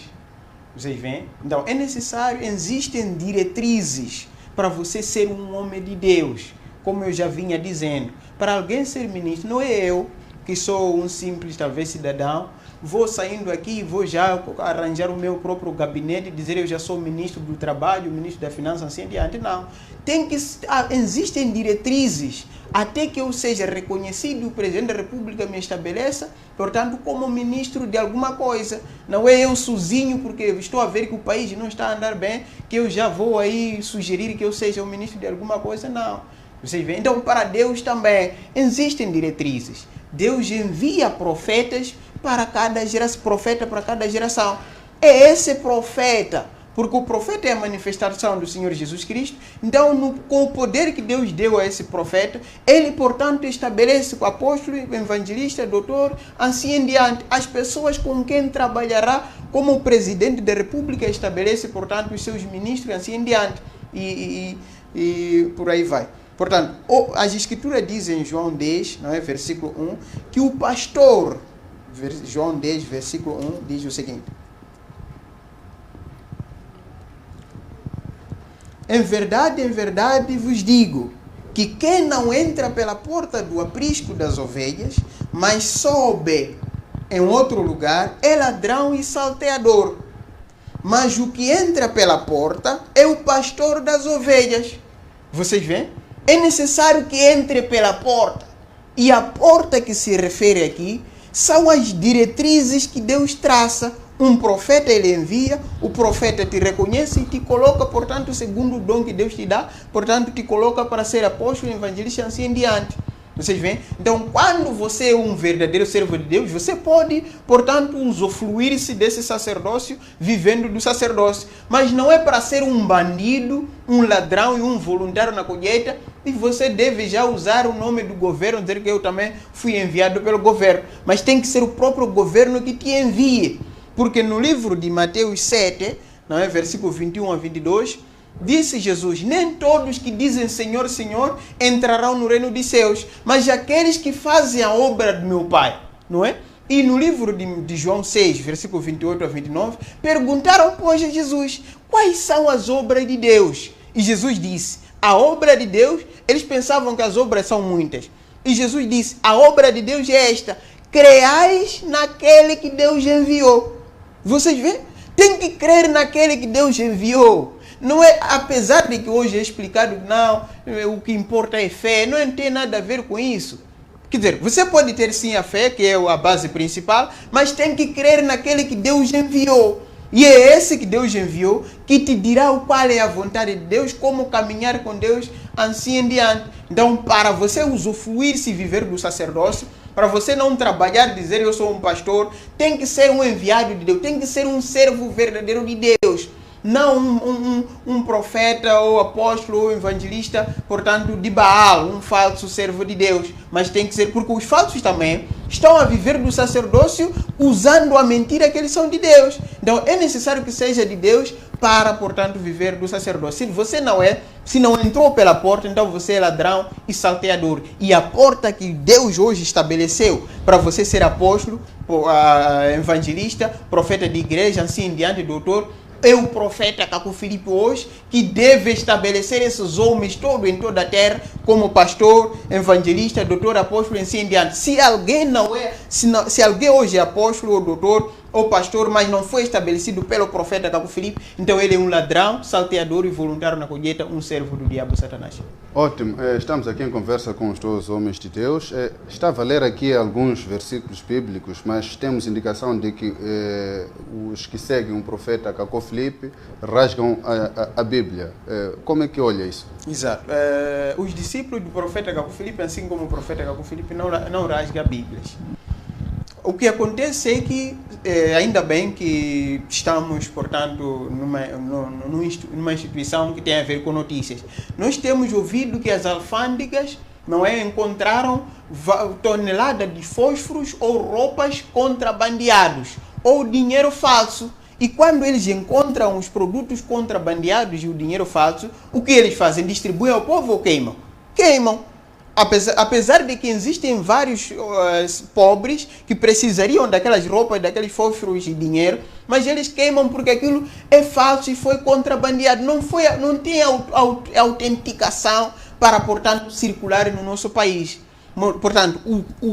Vocês veem? Então, é necessário, existem diretrizes para você ser um homem de Deus. Como eu já vinha dizendo, para alguém ser ministro, não é eu, que sou um simples, talvez, cidadão, vou saindo aqui e vou já arranjar o meu próprio gabinete e dizer eu já sou ministro do trabalho, ministro da finança, assim adiante. Não. Existem diretrizes até que eu seja reconhecido, o presidente da República me estabeleça, portanto, como ministro de alguma coisa. Não é eu sozinho, porque estou a ver que o país não está a andar bem, que eu já vou aí sugerir que eu seja o ministro de alguma coisa, não. Vocês veem? Então, para Deus também existem diretrizes. Deus envia profetas para cada geração, profeta para cada geração. É esse profeta, porque o profeta é a manifestação do Senhor Jesus Cristo. Então, com o poder que Deus deu a esse profeta, ele, portanto, estabelece o apóstolo, o evangelista, doutor, assim em diante. As pessoas com quem trabalhará, como o presidente da República estabelece, portanto, os seus ministros, assim em diante. E por aí vai. Portanto, as escrituras dizem em João 10, não é, versículo 1, que o pastor, João 10, versículo 1, diz o seguinte: em verdade vos digo, que quem não entra pela porta do aprisco das ovelhas, mas sobe em outro lugar, é ladrão e salteador. Mas o que entra pela porta é o pastor das ovelhas. Vocês veem? É necessário que entre pela porta. E a porta que se refere aqui são as diretrizes que Deus traça. Um profeta ele envia, o profeta te reconhece e te coloca, portanto, segundo o dom que Deus te dá, portanto, te coloca para ser apóstolo, evangelista e assim em diante. Vocês veem? Então, quando você é um verdadeiro servo de Deus, você pode, portanto, usufruir-se desse sacerdócio, vivendo do sacerdócio. Mas não é para ser um bandido, um ladrão e um voluntário na colheita, e você deve já usar o nome do governo, dizer que eu também fui enviado pelo governo. Mas tem que ser o próprio governo que te envie. Porque no livro de Mateus 7, não é? Versículo 21 a 22, disse Jesus, nem todos que dizem Senhor, Senhor, entrarão no reino dos céus, mas aqueles que fazem a obra do meu Pai, não é? E no livro de João 6, versículo 28 a 29, perguntaram, pois, a Jesus, quais são as obras de Deus? E Jesus disse, a obra de Deus, eles pensavam que as obras são muitas. E Jesus disse, a obra de Deus é esta, creais naquele que Deus enviou. Vocês veem? Tem que crer naquele que Deus enviou. Não é, apesar de que hoje é explicado, não, o que importa é fé, não tem nada a ver com isso. Quer dizer, você pode ter sim a fé, que é a base principal, mas tem que crer naquele que Deus enviou. E é esse que Deus enviou que te dirá o qual é a vontade de Deus, como caminhar com Deus, assim em diante. Então, para você usufruir-se e viver do sacerdócio, para você não trabalhar, dizer eu sou um pastor, tem que ser um enviado de Deus, tem que ser um servo verdadeiro de Deus. Não um profeta ou apóstolo ou evangelista, portanto, de Baal, um falso servo de Deus. Mas tem que ser, porque os falsos também estão a viver do sacerdócio usando a mentira que eles são de Deus. Então é necessário que seja de Deus para, portanto, viver do sacerdócio. Se você não é, se não entrou pela porta, então você é ladrão e salteador. E a porta que Deus hoje estabeleceu para você ser apóstolo, evangelista, profeta de igreja, assim em diante, doutor, é o profeta Caco Filipe hoje, que deve estabelecer esses homens todos em toda a terra, como pastor, evangelista, doutor, apóstolo, assim em diante. Se alguém não é, se alguém hoje é apóstolo, ou doutor, ou pastor, mas não foi estabelecido pelo profeta Caco Filipe, então ele é um ladrão, salteador e voluntário na colheita, um servo do diabo Satanás. Ótimo, estamos aqui em conversa com os dois homens de Deus. Estava a ler aqui alguns versículos bíblicos, mas temos indicação de que os que seguem o profeta Caco Filipe rasgam a Bíblia. Como é que olha isso? Exato. Os discípulos do profeta Caco Filipe, assim como o profeta Caco Filipe, não rasgam Bíblias. O que acontece é que, ainda bem que estamos, portanto, numa instituição que tem a ver com notícias. Nós temos ouvido que as alfândegas encontraram toneladas de fósforos ou roupas contrabandeados ou dinheiro falso. E quando eles encontram os produtos contrabandeados e o dinheiro falso, o que eles fazem? Distribuem ao povo ou queimam? Queimam. Apesar de que existem vários pobres que precisariam daquelas roupas, daqueles fósforos e dinheiro, mas eles queimam porque aquilo é falso e foi contrabandeado. Não tem autenticação para, portanto, circular no nosso país. Portanto,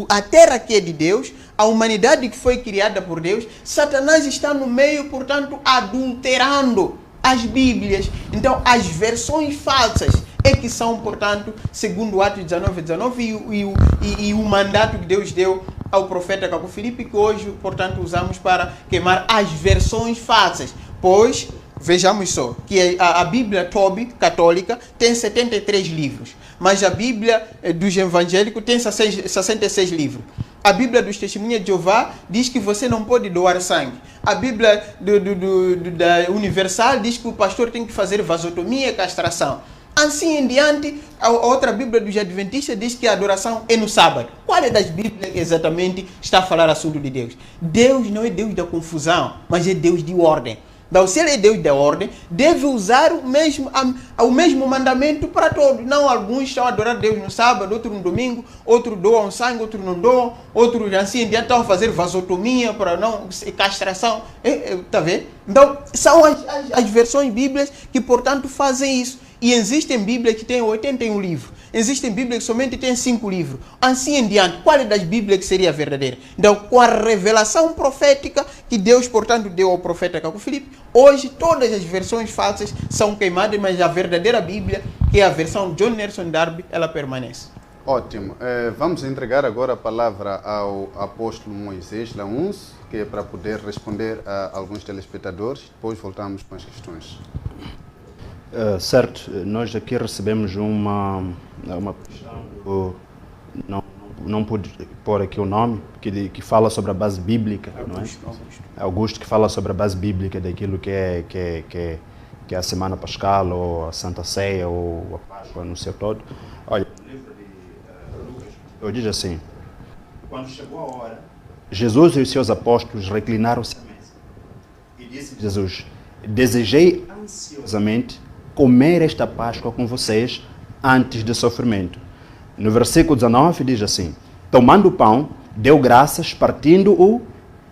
a terra que é de Deus, a humanidade que foi criada por Deus, Satanás está no meio, portanto, adulterando as Bíblias. Então, as versões falsas é que são, portanto, segundo Atos 19:19 e o mandato que Deus deu ao profeta Caco Filipe, que hoje, portanto, usamos para queimar as versões falsas. Pois, vejamos só, que a Bíblia Toby, católica, tem 73 livros, mas a Bíblia dos evangélicos tem 66 livros. A Bíblia dos Testemunhas de Jeová diz que você não pode doar sangue. A Bíblia da Universal diz que o pastor tem que fazer vasotomia e castração. Assim em diante, a outra Bíblia dos Adventistas diz que a adoração é no sábado. Qual é das Bíblias que exatamente está a falar assunto de Deus? Deus não é Deus da confusão, mas é Deus de ordem. Então, se ele é Deus da ordem, deve usar o mesmo mandamento para todos. Não, alguns estão a adorar Deus no sábado, outro no domingo, outro doam sangue, outro não doam, outros assim em diante estão a fazer vasotomia para não castração. Está vendo? Então, são as versões bíblicas que, portanto, fazem isso. E existem Bíblias que têm 81 livros. existem Bíblias que somente têm 5 livros. Assim em diante, qual é das Bíblias que seria verdadeira? Então, com a revelação profética que Deus, portanto, deu ao profeta Caco Filipe, hoje todas as versões falsas são queimadas, mas a verdadeira Bíblia, que é a versão John Nelson Darby, ela permanece. Ótimo. Vamos entregar agora a palavra ao apóstolo Moisés Launce, que é para poder responder a alguns telespectadores. Depois voltamos com as questões. Certo, nós aqui recebemos uma questão, não pude pôr aqui o nome, que fala sobre a base bíblica, não é? Augusto, que fala sobre a base bíblica daquilo que é a Semana Pascal, ou a Santa Ceia, ou a Páscoa no seu todo. Olha, no livro de Lucas, diz assim: quando chegou a hora, Jesus e os seus apóstolos reclinaram-se à mesa. E disse Jesus: desejei ansiosamente comer esta Páscoa com vocês antes do sofrimento. No versículo 19 diz assim: tomando o pão, deu graças, partindo-o,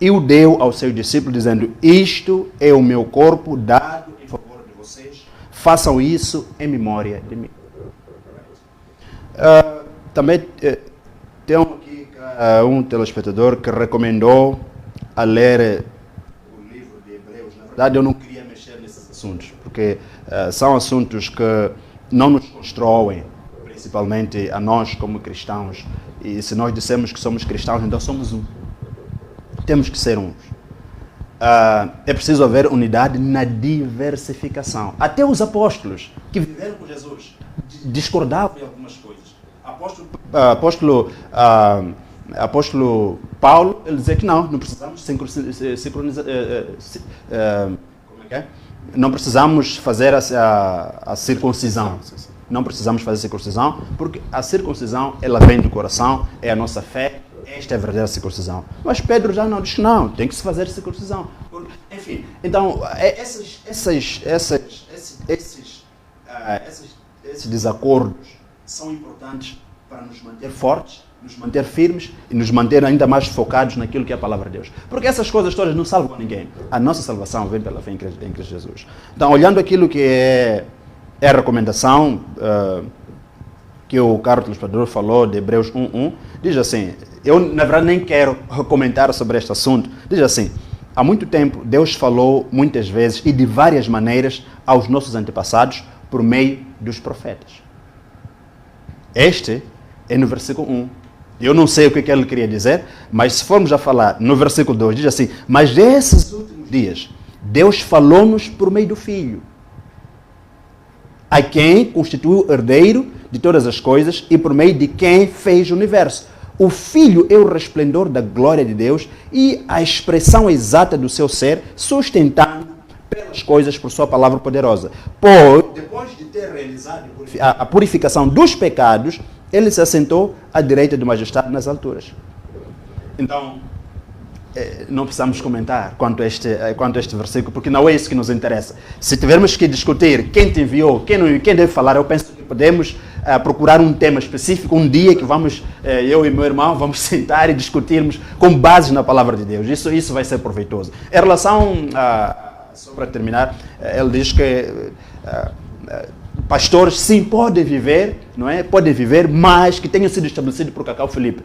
e o deu aos seus discípulos, dizendo: isto é o meu corpo dado em favor de vocês, façam isso em memória de mim. Também tem aqui um telespectador que recomendou a ler o livro de Hebreus. Na verdade, eu não queria mexer nesses assuntos, porque são assuntos que não nos constroem, principalmente a nós como cristãos. E se nós dissemos que somos cristãos, então somos um. Temos que ser uns. É preciso haver unidade na diversificação. Até os apóstolos que viveram com Jesus discordavam em algumas coisas. Apóstolo Paulo, ele dizia que não precisamos sincronizar. Não precisamos fazer a circuncisão. Não precisamos fazer circuncisão, porque a circuncisão, ela vem do coração, é a nossa fé, esta é a verdadeira circuncisão. Mas Pedro já não diz que não, tem que se fazer circuncisão. Enfim, então, esses desacordos são importantes para nos manter fortes, nos manter firmes e nos manter ainda mais focados naquilo que é a palavra de Deus. Porque essas coisas todas não salvam ninguém. A nossa salvação vem pela fé em Cristo Jesus. Então, olhando aquilo que é a recomendação que o Carlos Telespectador falou de Hebreus 1:1, diz assim, eu na verdade nem quero comentar sobre este assunto, diz assim: há muito tempo Deus falou muitas vezes e de várias maneiras aos nossos antepassados por meio dos profetas. Este é no versículo 1. Eu não sei o que ele queria dizer, mas se formos a falar no versículo 2, diz assim: mas desses últimos dias, Deus falou-nos por meio do Filho, a quem constituiu herdeiro de todas as coisas e por meio de quem fez o universo. O Filho é o resplendor da glória de Deus e a expressão exata do seu ser, sustentando pelas coisas por sua palavra poderosa. Pois, depois de ter realizado a purificação dos pecados, ele se assentou à direita do majestade nas alturas. Então, não precisamos comentar quanto a este versículo, porque não é isso que nos interessa. Se tivermos que discutir quem te enviou, quem deve falar, eu penso que podemos procurar um tema específico, um dia que vamos, eu e meu irmão, vamos sentar e discutirmos com base na palavra de Deus. Isso vai ser proveitoso. Em relação só para terminar, ele diz que pastores sim podem viver, não é? Podem viver, mas que tenham sido estabelecidos por Cacau Filipe.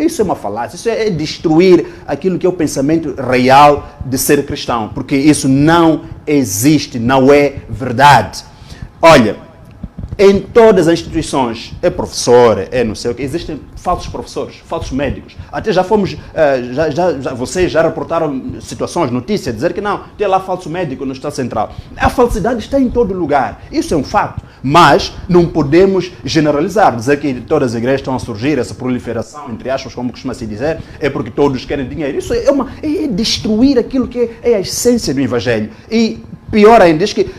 Isso é uma falácia, isso é destruir aquilo que é o pensamento real de ser cristão, porque isso não existe, não é verdade. Olha, em todas as instituições, é professor, é não sei o que, existem falsos professores, falsos médicos. Até já fomos, vocês já reportaram situações, notícias, dizer que não, tem lá falso médico no Estado Central. A falsidade está em todo lugar, isso é um fato. Mas não podemos generalizar, dizer que todas as igrejas estão a surgir, essa proliferação, entre aspas, como costuma-se dizer, é porque todos querem dinheiro. Isso é destruir aquilo que é a essência do Evangelho. E pior ainda, diz que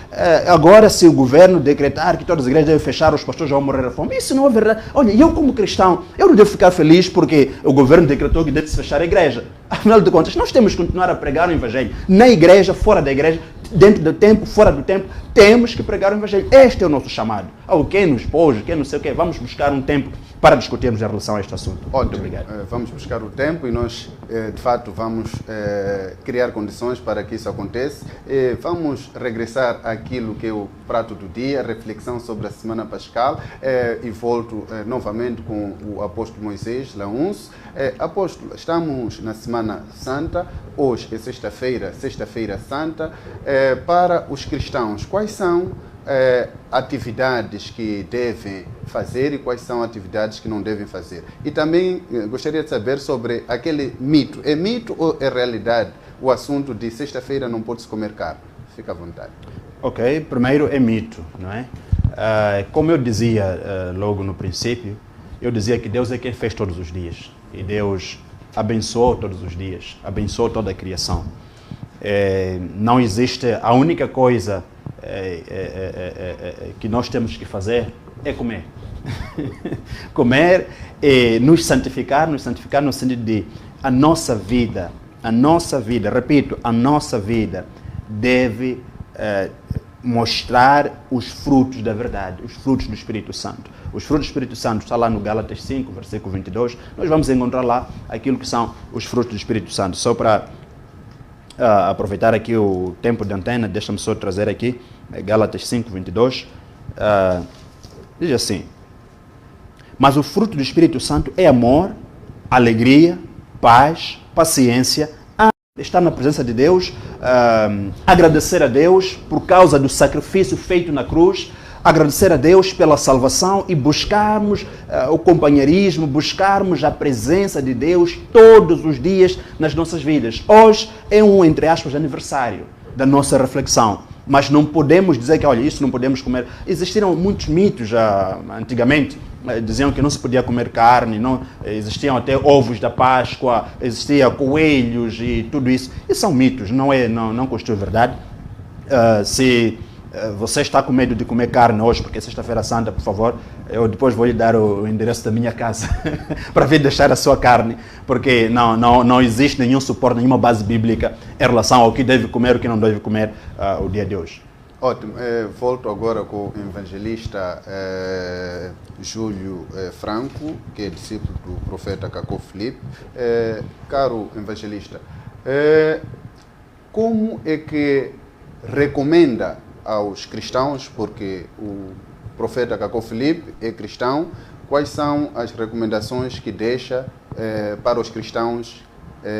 agora se o governo decretar que todas as igrejas devem fechar, os pastores vão morrer à fome. Isso não é verdade. Olha, eu como cristão, eu não devo ficar feliz porque o governo decretou que deve-se fechar a igreja. Afinal de contas, nós temos que continuar a pregar o Evangelho. Na igreja, fora da igreja, dentro do tempo, fora do tempo, temos que pregar o Evangelho. Este é o nosso chamado. Quem nos pôs, quem não sei o quê, vamos buscar um tempo para discutirmos em relação a este assunto. Muito Ótimo. obrigado. Vamos buscar o tempo e nós, de fato, vamos criar condições para que isso aconteça. Vamos regressar àquilo que é o prato do dia, a reflexão sobre a Semana Pascal, e volto novamente com o apóstolo Moisés Launce. Apóstolo, estamos na Semana Santa, hoje é sexta-feira santa. Para os cristãos, quais são atividades que devem fazer e quais são atividades que não devem fazer? E também gostaria de saber sobre aquele mito. É mito ou é realidade o assunto de sexta-feira não pode-se comer carne? Fica à vontade. Ok, primeiro é mito, não é? Como eu dizia logo no princípio, eu dizia que Deus é quem fez todos os dias. E Deus abençoou todos os dias, abençoou toda a criação. Não existe, a única coisa que nós temos que fazer é comer. Comer e nos santificar no sentido de a nossa vida, repito, a nossa vida deve mostrar os frutos da verdade, os frutos do Espírito Santo. Os frutos do Espírito Santo está lá no Gálatas 5, versículo 22. Nós vamos encontrar lá aquilo que são os frutos do Espírito Santo. Só para aproveitar aqui o tempo de antena, deixa-me só trazer aqui, Gálatas 5, 22. Diz assim: mas o fruto do Espírito Santo é amor, alegria, paz, paciência, estar na presença de Deus, agradecer a Deus por causa do sacrifício feito na cruz, agradecer a Deus pela salvação e buscarmos o companheirismo, buscarmos a presença de Deus todos os dias nas nossas vidas. Hoje é entre aspas, aniversário da nossa reflexão, mas não podemos dizer que, olha, isso não podemos comer. Existiram muitos mitos antigamente, diziam que não se podia comer carne, não, existiam até ovos da Páscoa, existiam coelhos e tudo isso. Isso são mitos, não constitui verdade. Se você está com medo de comer carne hoje, porque é sexta-feira santa, por favor, eu depois vou lhe dar o endereço da minha casa para vir deixar a sua carne, porque não existe nenhum suporte, nenhuma base bíblica em relação ao que deve comer e o que não deve comer o dia de hoje. Ótimo. Volto agora com o evangelista Júlio Franco, que é discípulo do profeta Cacó Filipe. Caro evangelista, como é que recomenda aos cristãos, porque o profeta Cacó Filipe é cristão, quais são as recomendações que deixa para os cristãos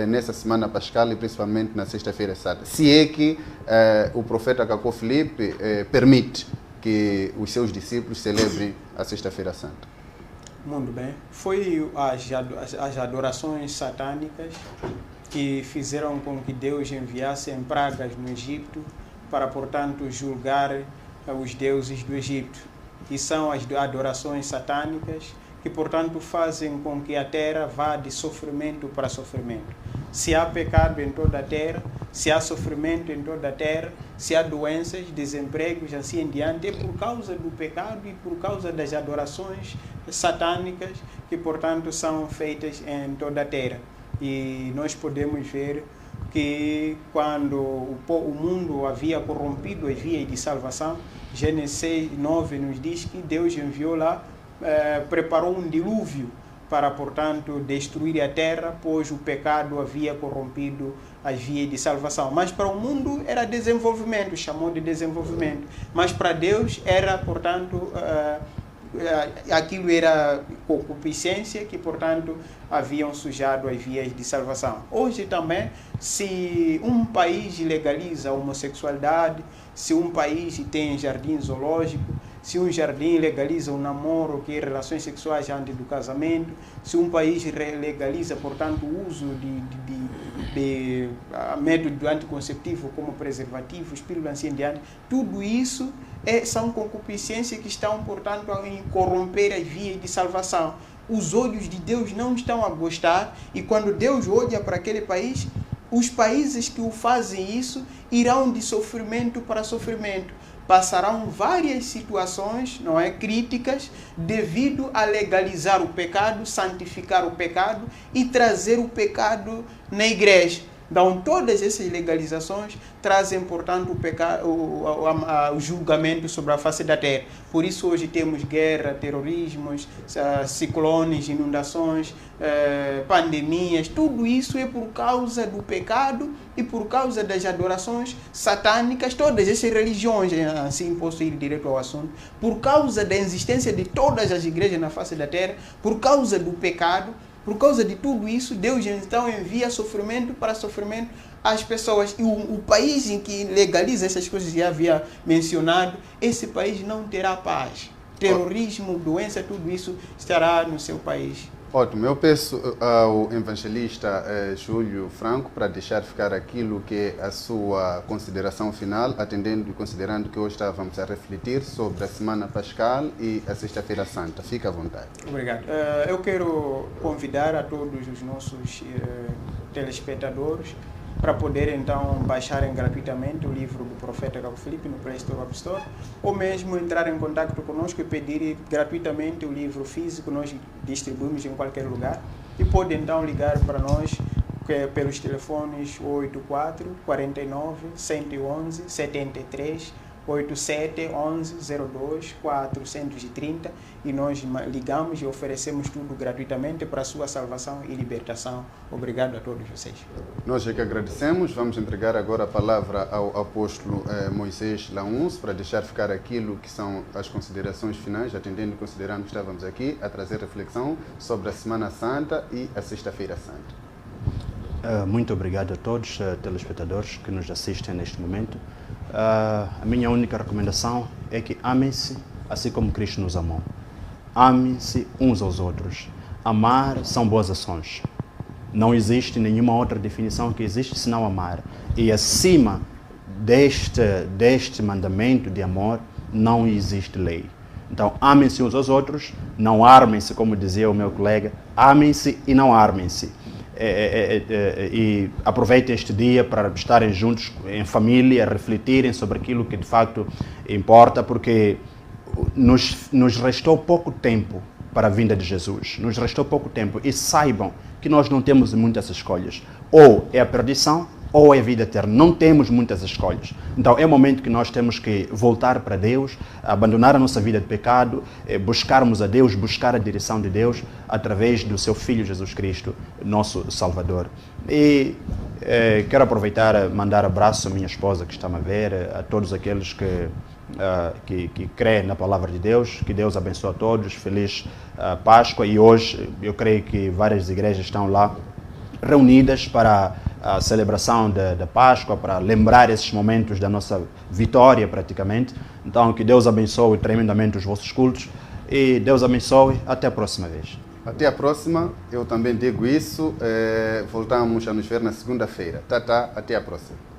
nessa Semana Pascal e principalmente na Sexta-feira Santa? Se é que o profeta Cacó Filipe permite que os seus discípulos celebrem a Sexta-feira Santa. Muito bem. Foi as adorações satânicas que fizeram com que Deus enviasse pragas no Egito para, portanto, julgar os deuses do Egito. E são as adorações satânicas que, portanto, fazem com que a terra vá de sofrimento para sofrimento. Se há pecado em toda a terra, se há sofrimento em toda a terra, se há doenças, desempregos, assim em diante, é por causa do pecado e por causa das adorações satânicas que, portanto, são feitas em toda a terra. E nós podemos ver que quando o mundo havia corrompido as vias de salvação, Gênesis 9 nos diz que Deus enviou lá, preparou um dilúvio para, portanto, destruir a terra, pois o pecado havia corrompido as vias de salvação. Mas para o mundo era desenvolvimento, chamou de desenvolvimento. Mas para Deus era, portanto, aquilo era concupiscência que, portanto, haviam sujado as vias de salvação. Hoje também, se um país legaliza a homossexualidade, se um país tem jardim zoológico, se um jardim legaliza o namoro, que é relações sexuais antes do casamento, se um país legaliza, portanto, o uso de método anticonceptivo como preservativos, pílulas assim em diante, tudo isso são concupiscências que estão, portanto, a corromper as vias de salvação. Os olhos de Deus não estão a gostar, e quando Deus olha para aquele país, os países que o fazem isso irão de sofrimento para sofrimento. Passarão várias situações, críticas, devido a legalizar o pecado, santificar o pecado e trazer o pecado na igreja. Então, todas essas legalizações trazem, portanto, o julgamento sobre a face da terra. Por isso, hoje temos guerra, terrorismos, ciclones, inundações, pandemias. Tudo isso é por causa do pecado e por causa das adorações satânicas. Todas essas religiões, assim posso ir direto ao assunto, por causa da existência de todas as igrejas na face da terra, por causa do pecado. Por causa de tudo isso, Deus então envia sofrimento para sofrimento às pessoas. E o país em que legaliza essas coisas, já havia mencionado, esse país não terá paz. Terrorismo, doença, tudo isso estará no seu país. Ótimo, eu peço ao evangelista Júlio Franco para deixar ficar aquilo que é a sua consideração final, atendendo e considerando que hoje estávamos a refletir sobre a Semana Pascal e a Sexta-feira Santa. Fique à vontade. Obrigado. Eu quero convidar a todos os nossos telespectadores para poderem então baixarem gratuitamente o livro do profeta Cabo Filipe no Play Store App Store, ou mesmo entrar em contato conosco e pedir gratuitamente o livro físico. Nós distribuímos em qualquer lugar e podem então ligar para nós pelos telefones 84 49 111 73 87 11 02 430 e nós ligamos e oferecemos tudo gratuitamente para a sua salvação e libertação. Obrigado a todos vocês. Nós é que agradecemos. Vamos entregar agora a palavra ao apóstolo Moisés Laúns para deixar ficar aquilo que são as considerações finais, atendendo e considerando que estávamos aqui a trazer reflexão sobre a Semana Santa e a Sexta-feira Santa. Muito obrigado a todos os telespectadores que nos assistem neste momento. A minha única recomendação é que amem-se assim como Cristo nos amou. Amem-se uns aos outros. Amar são boas ações. Não existe nenhuma outra definição que existe senão amar. E acima deste mandamento de amor não existe lei. Então, amem-se uns aos outros, não armem-se, como dizia o meu colega, amem-se e não armem-se. E aproveitem este dia para estarem juntos em família, refletirem sobre aquilo que de facto importa, porque nos restou pouco tempo para a vinda de Jesus. Nos restou pouco tempo e saibam que nós não temos muitas escolhas. Ou é a perdição ou é a vida eterna. Não temos muitas escolhas. Então é o momento que nós temos que voltar para Deus, abandonar a nossa vida de pecado, buscarmos a Deus, buscar a direção de Deus através do seu Filho Jesus Cristo, nosso Salvador. E quero aproveitar e mandar abraço à minha esposa que está-me a ver, a todos aqueles que creem na palavra de Deus. Que Deus abençoe a todos. Feliz Páscoa. E hoje eu creio que várias igrejas estão lá reunidas para a celebração da Páscoa, para lembrar esses momentos da nossa vitória praticamente. Então que Deus abençoe tremendamente os vossos cultos e Deus abençoe. Até a próxima vez. Até a próxima. Eu também digo isso. Voltamos a nos ver na segunda-feira. Até a próxima.